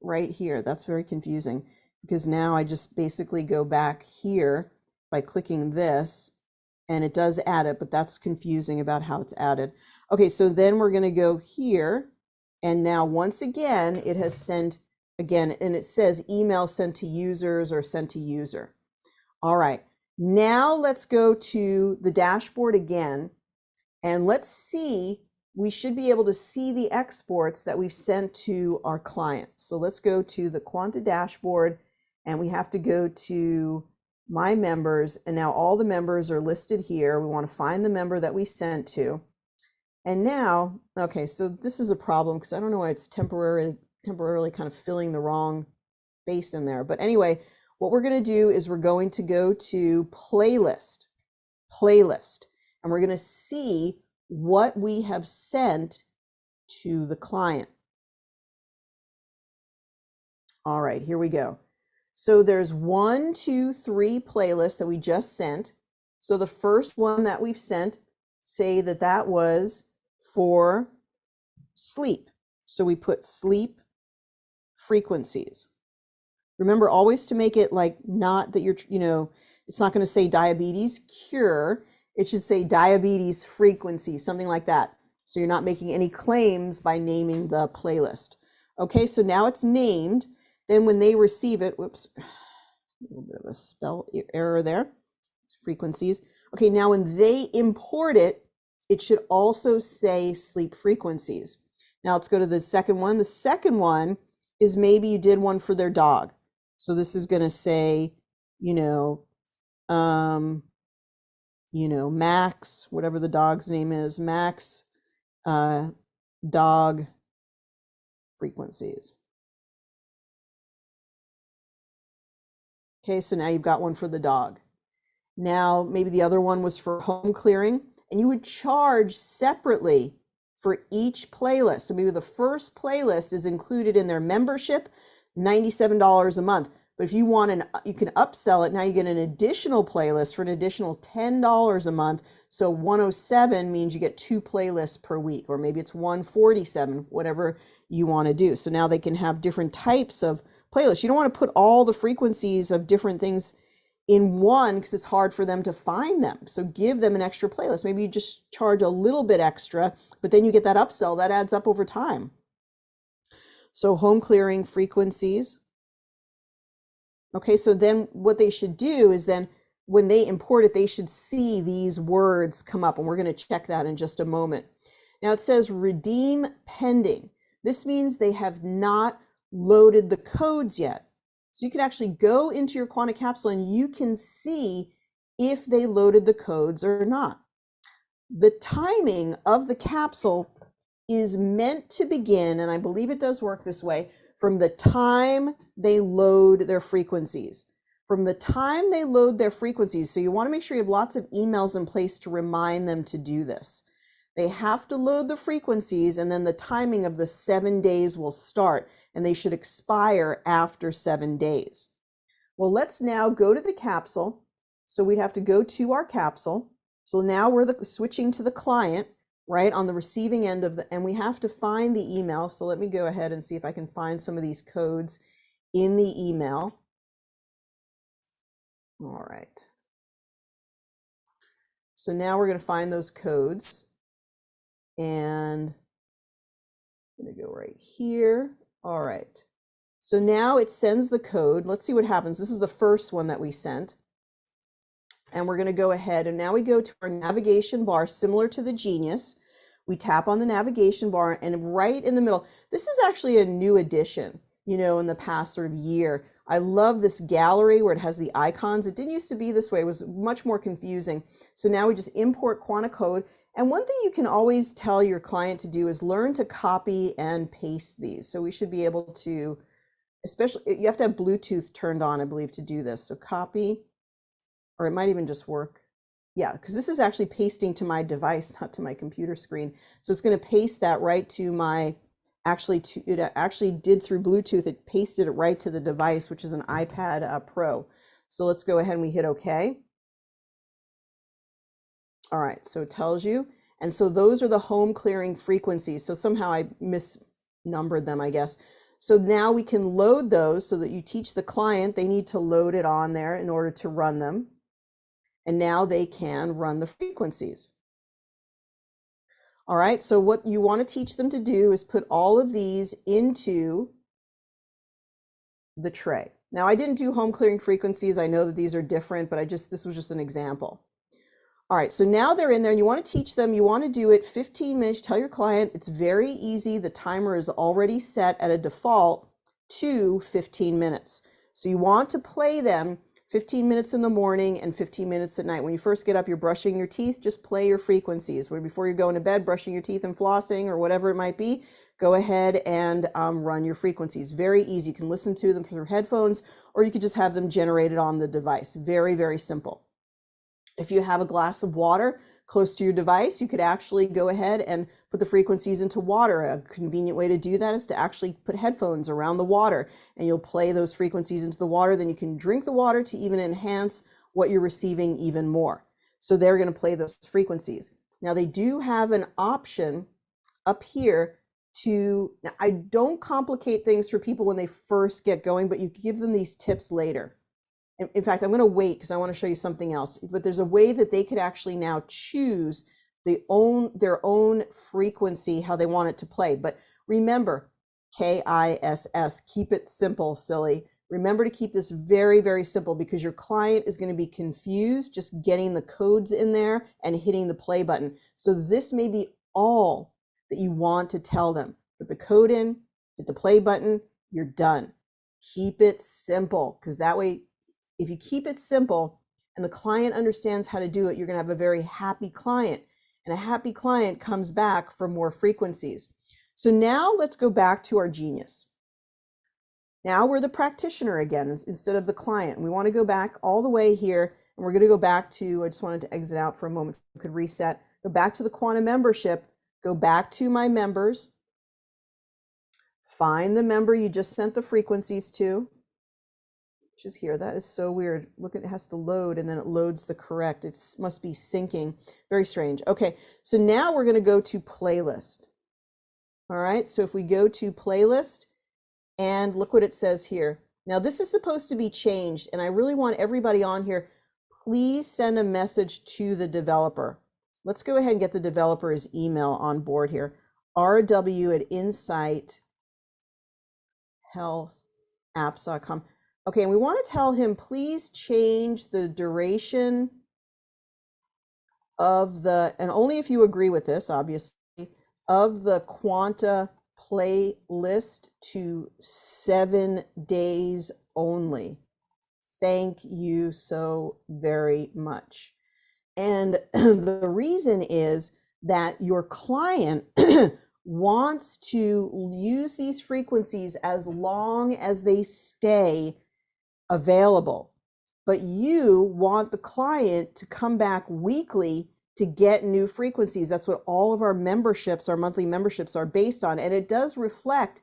right here. That's very confusing because now I just basically go back here by clicking this and it does add it, but that's confusing about how it's added. Okay, so then we're going to go here. And now once again, it has sent again, and it says email sent to users or sent to user. All right, now let's go to the dashboard again, and let's see, we should be able to see the exports that we've sent to our client. So let's go to the Quanta dashboard, and we have to go to my members, and now all the members are listed here. We want to find the member that we sent to. And now, okay, so this is a problem because I don't know why it's temporarily kind of filling the wrong space in there. But anyway, what we're going to do is we're going to go to playlist, and we're going to see what we have sent to the client. All right, here we go. So there's 1, 2, 3 playlists that we just sent. So the first one that we've sent, say that was for sleep. So we put sleep frequencies. Remember always to make it like not that you're, it's not going to say diabetes cure. It should say diabetes frequency, something like that. So you're not making any claims by naming the playlist. Okay, so now it's named. Then when they receive it, whoops, a little bit of a spell error there, frequencies. Okay, now when they import it, it should also say sleep frequencies. Now let's go to the second one. The second one is maybe you did one for their dog. So this is going to say, Max, whatever the dog's name is, Max dog frequencies. Okay, so now you've got one for the dog. Now maybe the other one was for home clearing, and you would charge separately for each playlist. So maybe the first playlist is included in their membership, $97 a month. But if you want you can upsell it. Now you get an additional playlist for an additional $10 a month. So 107 means you get 2 playlists per week, or maybe it's 147, whatever you want to do. So now they can have different types of playlists. You don't want to put all the frequencies of different things in one because it's hard for them to find them. So give them an extra playlist. Maybe you just charge a little bit extra, but then you get that upsell that adds up over time. So home clearing frequencies. Okay, so then what they should do is then when they import it, they should see these words come up, and we're going to check that in just a moment. Now it says redeem pending. This means they have not loaded the codes yet. So you can actually go into your Quanta Capsule and you can see if they loaded the codes or not. The timing of the capsule is meant to begin, and I believe it does work this way, from the time they load their frequencies. From the time they load their frequencies, so you want to make sure you have lots of emails in place to remind them to do this. They have to load the frequencies, and then the timing of the 7 days will start, and they should expire after 7 days. Well, let's now go to the capsule. So we'd have to go to our capsule. So now we're switching to the client, right, on the receiving end of and we have to find the email. So let me go ahead and see if I can find some of these codes in the email. All right. So now we're going to find those codes, and I'm going to go right here. All right. So now it sends the code. Let's see what happens. This is the first one that we sent. And we're going to go ahead, and now we go to our navigation bar, similar to the Genius. We tap on the navigation bar, and right in the middle, this is actually a new addition, in the past sort of year. I love this gallery where it has the icons. It didn't used to be this way. It was much more confusing. So now we just import Quanta code. And one thing you can always tell your client to do is learn to copy and paste these. So we should be able to, especially, you have to have Bluetooth turned on, I believe, to do this. So copy, or it might even just work. Yeah, because this is actually pasting to my device, not to my computer screen. So it's going to paste that right to my it actually did through Bluetooth. It pasted it right to the device, which is an iPad Pro. So let's go ahead and we hit OK. All right, so it tells you. And so those are the home clearing frequencies. So somehow I misnumbered them, I guess. So now we can load those so that you teach the client, they need to load it on there in order to run them. And now they can run the frequencies. All right, so what you want to teach them to do is put all of these into the tray. Now I didn't do home clearing frequencies. I know that these are different, but this was just an example. All right, so now they're in there and you want to teach them, you want to do it 15 minutes. Tell your client it's very easy. The timer is already set at a default to 15 minutes. So you want to play them 15 minutes in the morning and 15 minutes at night. When you first get up, you're brushing your teeth, just play your frequencies. Before you're going to bed, brushing your teeth and flossing or whatever it might be, go ahead and run your frequencies. Very easy. You can listen to them through headphones or you could just have them generated on the device. Very, very simple. If you have a glass of water close to your device, you could actually go ahead and put the frequencies into water. A convenient way to do that is to actually put headphones around the water and you'll play those frequencies into the water. Then you can drink the water to even enhance what you're receiving even more. So they're going to play those frequencies. Now they do have an option up here now I don't complicate things for people when they first get going, but you give them these tips later. In fact, I'm going to wait because I want to show you something else. But there's a way that they could actually now choose their own frequency, how they want it to play. But remember, KISS, keep it simple, silly. Remember to keep this very, very simple because your client is going to be confused just getting the codes in there and hitting the play button. So this may be all that you want to tell them. Put the code in, hit the play button, you're done. Keep it simple because that way, if you keep it simple and the client understands how to do it, you're going to have a very happy client. And a happy client comes back for more frequencies. So now let's go back to our genius. Now we're the practitioner again instead of the client. We want to go back all the way here. And we're going to go back to, I just wanted to exit out for a moment so I could reset. Go back to the Quanta membership. Go back to my members. Find the member you just sent the frequencies to. Which is here. That is so weird. Look, it has to load and then it loads the correct. It must be syncing. Very strange. Okay, so now we're going to go to playlist. All right, so if we go to playlist and look what it says here. Now this is supposed to be changed and I really want everybody on here, please send a message to the developer. Let's go ahead and get the developer's email on board here. rw@insightshealthapps.com. Okay, and we want to tell him, please change the duration of and only if you agree with this, obviously, of the Quanta playlist to 7 days only. Thank you so very much. And the reason is that your client wants to use these frequencies as long as they stay available, but you want the client to come back weekly to get new frequencies. That's what all of our memberships, our monthly memberships are based on. And it does reflect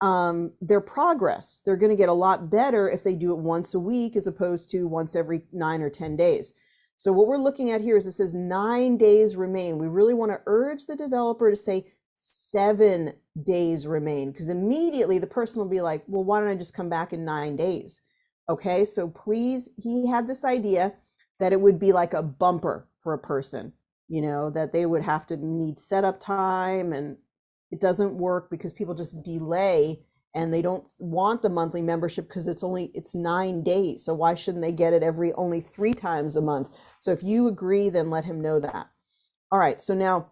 their progress. They're going to get a lot better if they do it once a week as opposed to once every 9 or 10 days. So what we're looking at here is it says 9 days remain. We really want to urge the developer to say 7 days remain, because immediately the person will be like, well, why don't I just come back in 9 days? Okay, so please, he had this idea that it would be like a bumper for a person, you know, that they would have to need setup time, and it doesn't work because people just delay and they don't want the monthly membership because it's 9 days. So why shouldn't they get it only 3 times a month? So if you agree, then let him know that. All right, so now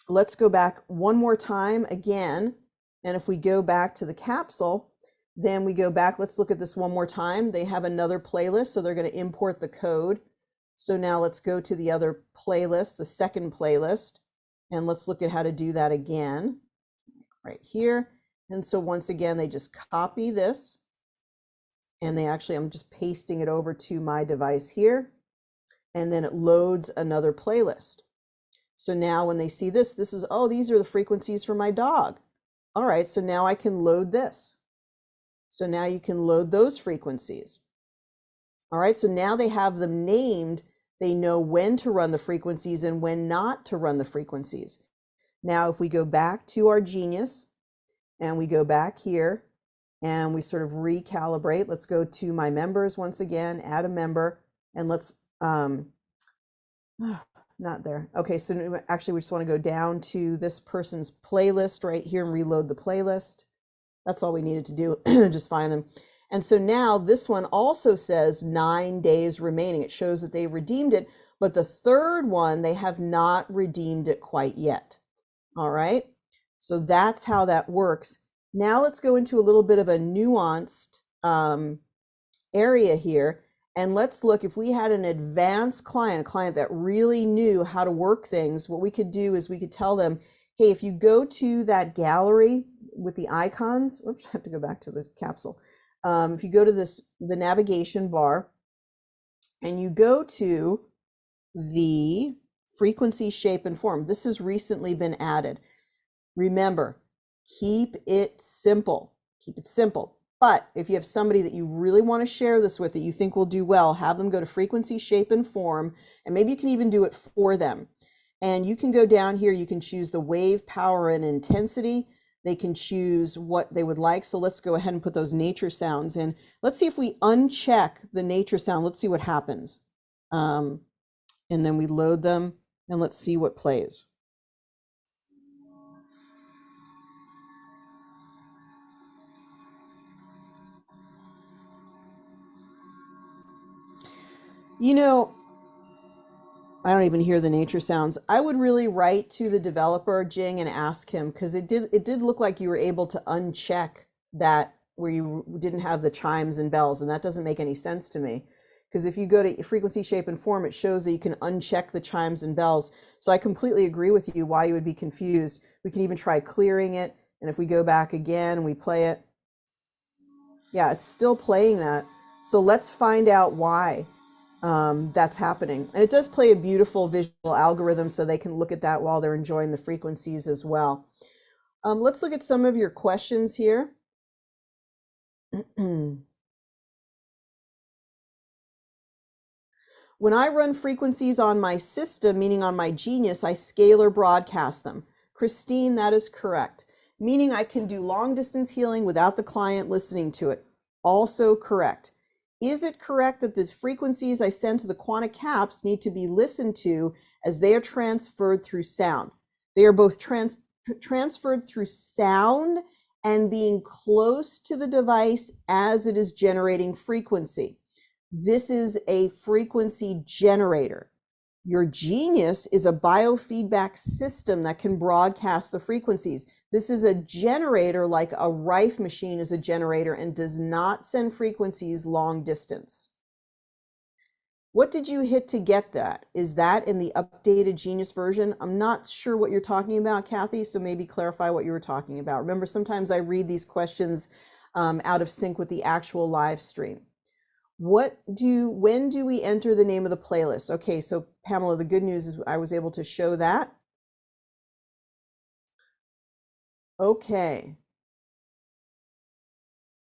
let's go back one more time again. And if we go back to the capsule, then we go back, let's look at this one more time. They have another playlist, so they're going to import the code. So now let's go to the other playlist, the second playlist, and let's look at how to do that again right here. And so once again, they just copy this and I'm just pasting it over to my device here. And then it loads another playlist. So now when they see this is, oh, these are the frequencies for my dog. All right, so now I can load this. So now you can load those frequencies. All right, so now they have them named. They know when to run the frequencies and when not to run the frequencies. Now, if we go back to our Genius and we go back here and we sort of recalibrate, let's go to my members once again, add a member, and let's, not there. Okay, so actually we just want to go down to this person's playlist right here and reload the playlist. That's all we needed to do, just find them. And so now this one also says 9 days remaining. It shows that they redeemed it, but the third one, they have not redeemed it quite yet. All right, so that's how that works. Now let's go into a little bit of a nuanced area here. And let's look, if we had an advanced client, a client that really knew how to work things, what we could do is we could tell them, hey, if you go to that gallery with the icons, oops, I have to go back to the capsule. If you go to the navigation bar and you go to the frequency, shape, and form, this has recently been added. Remember, keep it simple. Keep it simple. But if you have somebody that you really want to share this with that you think will do well, have them go to frequency, shape, and form, and maybe you can even do it for them. And you can go down here, you can choose the wave, power, and intensity. They can choose what they would like. So let's go ahead and put those nature sounds in. Let's see if we uncheck the nature sound. Let's see what happens. And then we load them and let's see what plays. You know, I don't even hear the nature sounds. I would really write to the developer, Jing, and ask him, because it did look like you were able to uncheck that where you didn't have the chimes and bells, and that doesn't make any sense to me. Because if you go to frequency, shape, and form, it shows that you can uncheck the chimes and bells. So I completely agree with you why you would be confused. We can even try clearing it, and if we go back again and we play it, yeah, it's still playing that. So let's find out why that's happening. And it does play a beautiful visual algorithm so they can look at that while they're enjoying the frequencies as well. Let's look at some of your questions here. When I run frequencies on my system, meaning on my Genius, I scalar broadcast them. Christine, that is correct. Meaning I can do long distance healing without the client listening to it. Also correct. Is it correct that the frequencies I send to the Quanta Caps need to be listened to as they are transferred through sound? They are both transferred through sound and being close to the device as it is generating frequency. This is a frequency generator. Your Genius is a biofeedback system that can broadcast the frequencies. This is a generator like a Rife machine is a generator and does not send frequencies long distance. What did you hit to get that? Is that in the updated Genius version? I'm not sure what you're talking about, Kathy, so maybe clarify what you were talking about. Remember, sometimes I read these questions out of sync with the actual live stream. When do we enter the name of the playlist? Okay, so Pamela, the good news is I was able to show that. Okay.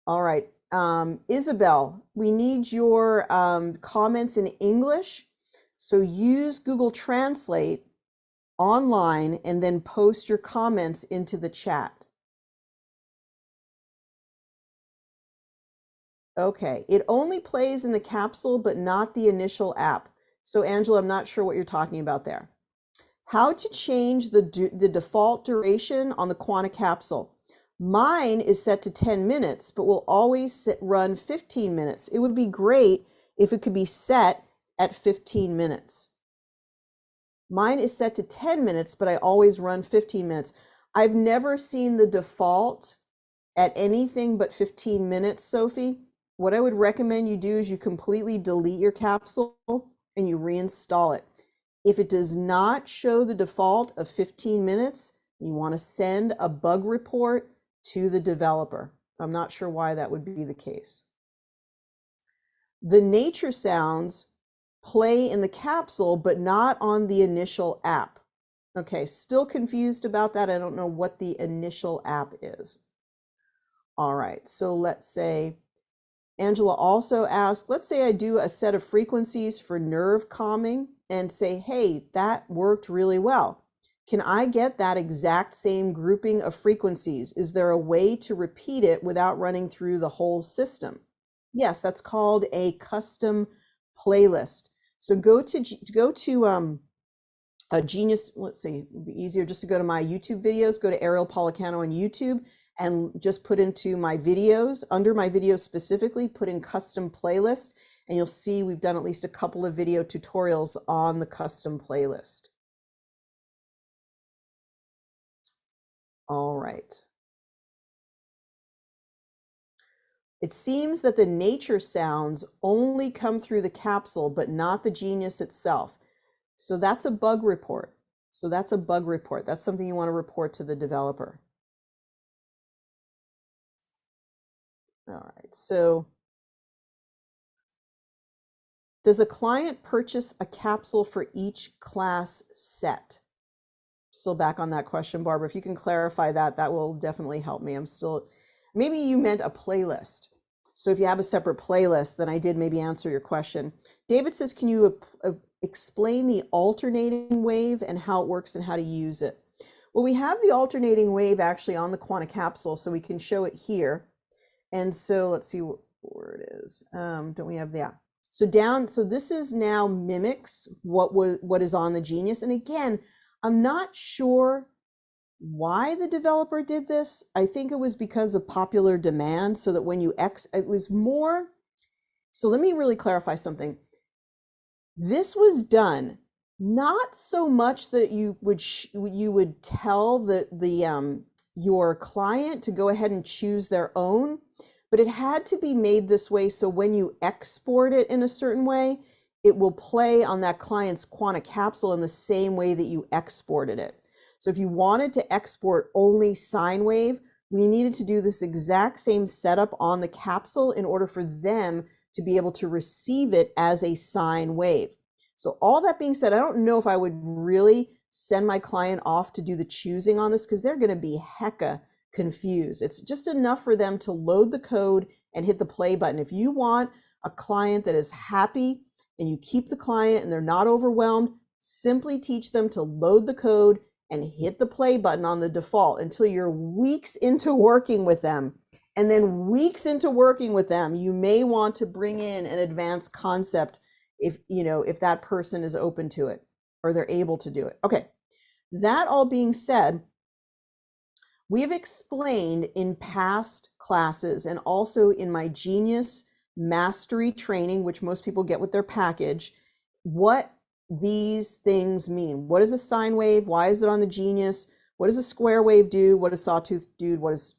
All right. Isabel, we need your comments in English. So use Google Translate online and then post your comments into the chat. Okay, it only plays in the capsule, but not the initial app. So Angela, I'm not sure what you're talking about there. How to change the default duration on the Quanta Capsule. Mine is set to 10 minutes, but will always run 15 minutes. It would be great if it could be set at 15 minutes. Mine is set to 10 minutes, but I always run 15 minutes. I've never seen the default at anything but 15 minutes, Sophie. What I would recommend you do is you completely delete your capsule and you reinstall it. If it does not show the default of 15 minutes, you want to send a bug report to the developer. I'm not sure why that would be the case. The nature sounds play in the capsule, but not on the initial app. Okay, still confused about that. I don't know what the initial app is. All right, so let's say Angela also asked, let's say I do a set of frequencies for nerve calming and say, hey, that worked really well. Can I get that exact same grouping of frequencies? Is there a way to repeat it without running through the whole system? Yes, that's called a custom playlist. So go to a Genius, let's see, it'd be easier just to go to my YouTube videos, go to Ariel Policano on YouTube and just put into my videos, under my videos specifically, put in custom playlist, and you'll see we've done at least a couple of video tutorials on the custom playlist. All right. It seems that the nature sounds only come through the capsule, but not the Genius itself. So that's a bug report. That's something you want to report to the developer. All right, so does a client purchase a capsule for each class set? Still back on that question, Barbara. If you can clarify that, that will definitely help me. Maybe you meant a playlist. So if you have a separate playlist, then I did maybe answer your question. David says, can you explain the alternating wave and how it works and how to use it? Well, we have the alternating wave actually on the Quanta Capsule, so we can show it here. And so let's see where it is. Don't we have that? So this is now mimics what is on the Genius. And again, I'm not sure why the developer did this. I think it was because of popular demand, so that when you it was more. So let me really clarify something. This was done not so much that you would tell your client to go ahead and choose their own, but it had to be made this way so when you export it in a certain way, it will play on that client's Quanta Capsule in the same way that you exported it. So if you wanted to export only sine wave, we needed to do this exact same setup on the capsule in order for them to be able to receive it as a sine wave. So all that being said, I don't know if I would really send my client off to do the choosing on this, because they're going to be hecka confused. It's just enough for them to load the code and hit the play button. If you want a client that is happy and you keep the client and they're not overwhelmed, simply teach them to load the code and hit the play button on the default until you're weeks into working with them. And then weeks into working with them, you may want to bring in an advanced concept if that person is open to it or they're able to do it. Okay, that all being said, we have explained in past classes and also in my Genius Mastery training, which most people get with their package, what these things mean. What is a sine wave? Why is it on the Genius? What does a square wave do? What does sawtooth do? What does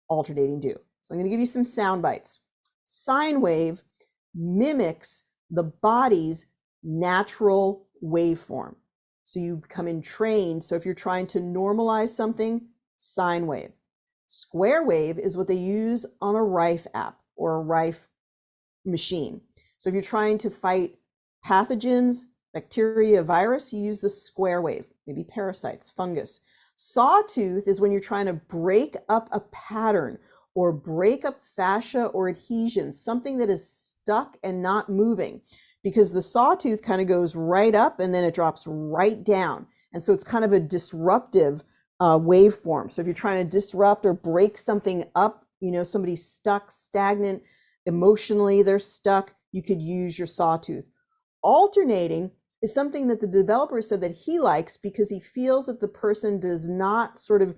alternating do? So I'm going to give you some sound bites. Sine wave mimics the body's natural waveform. So you come in trained. So if you're trying to normalize something, sine wave. Square wave is what they use on a Rife app or a Rife machine. So if you're trying to fight pathogens, bacteria, virus, you use the square wave, maybe parasites, fungus. Sawtooth is when you're trying to break up a pattern or break up fascia or adhesion, something that is stuck and not moving, because the sawtooth kind of goes right up and then it drops right down. And so it's kind of a disruptive waveform. So if you're trying to disrupt or break something up, somebody's stuck, stagnant, emotionally they're stuck, you could use your sawtooth. Alternating is something that the developer said that he likes because he feels that the person does not sort of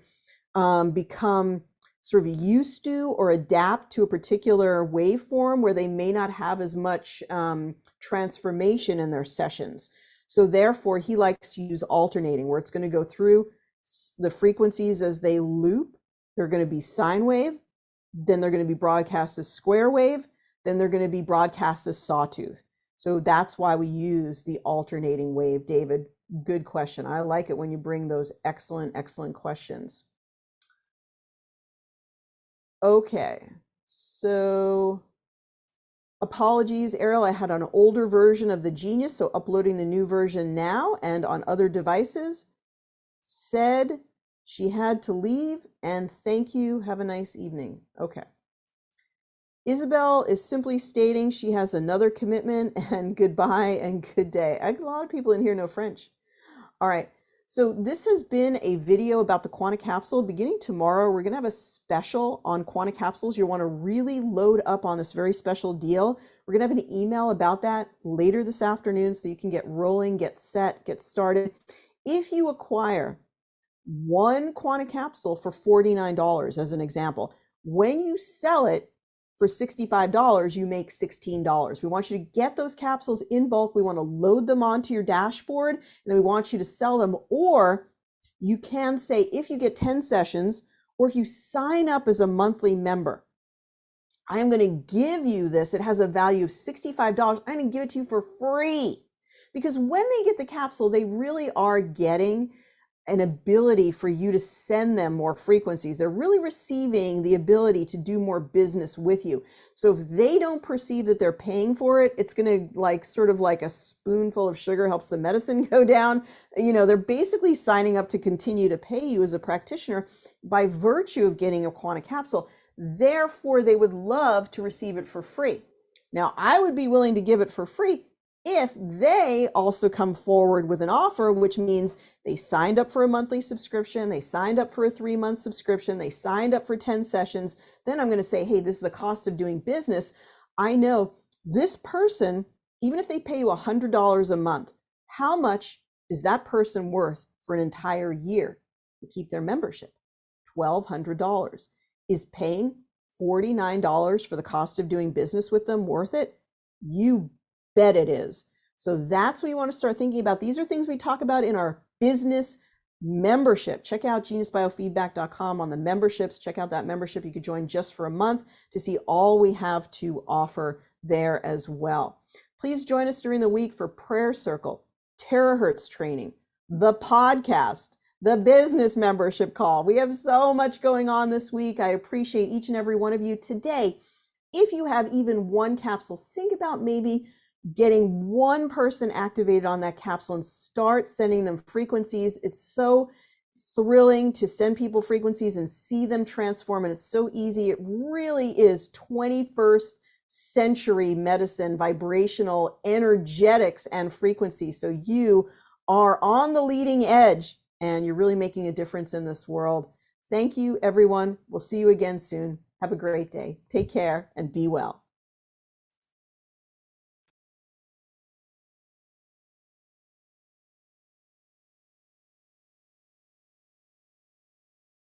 become sort of used to or adapt to a particular waveform where they may not have as much transformation in their sessions. So therefore, he likes to use alternating, where it's going to go through the frequencies as they loop. They're going to be sine wave, then they're going to be broadcast as square wave, then they're going to be broadcast as sawtooth. So that's why we use the alternating wave. David, good question. I like it when you bring those excellent, excellent questions. Okay, so apologies, Ariel, I had an older version of the Genius, so uploading the new version now and on other devices. said she had to leave, and thank you. Have a nice evening. Okay. Isabel is simply stating she has another commitment and goodbye and good day. A lot of people in here know French. All right. So this has been a video about the Quanta Capsule. Beginning tomorrow, we're going to have a special on Quanta Capsules. You'll want to really load up on this very special deal. We're going to have an email about that later this afternoon so you can get rolling, get set, get started. If you acquire one Quanta Capsule for $49 as an example, when you sell it for $65, you make $16. We want you to get those capsules in bulk. We want to load them onto your dashboard, and then we want you to sell them. Or you can say, if you get 10 sessions, or if you sign up as a monthly member, I am going to give you this. It has a value of $65. I'm going to give it to you for free. Because when they get the capsule, they really are getting an ability for you to send them more frequencies. They're really receiving the ability to do more business with you. So if they don't perceive that they're paying for it, it's going to like sort of like a spoonful of sugar helps the medicine go down. You know, they're basically signing up to continue to pay you as a practitioner by virtue of getting a Quanta Capsule. Therefore, they would love to receive it for free. Now, I would be willing to give it for free if they also come forward with an offer, which means they signed up for a monthly subscription, they signed up for a 3-month subscription, they signed up for 10 sessions. Then I'm going to say, hey, this is the cost of doing business. I know this person, even if they pay you $100 a month, how much is that person worth for an entire year to keep their membership? $1,200. Is paying $49 for the cost of doing business with them worth it? You bet it is. So that's what you want to start thinking about. These are things we talk about in our business membership. Check out geniusbiofeedback.com on the memberships. Check out that membership. You could join just for a month to see all we have to offer there as well. Please join us during the week for Prayer Circle, Terahertz training, the podcast, the business membership call. We have so much going on this week. I appreciate each and every one of you. Today, if you have even one capsule, think about maybe getting one person activated on that capsule and start sending them frequencies. It's so thrilling to send people frequencies and see them transform, and it's so easy. It really is 21st century medicine, vibrational energetics and frequencies. So you are on the leading edge and you're really making a difference in this world. Thank you, everyone. We'll see you again soon. Have a great day. Take care and be well.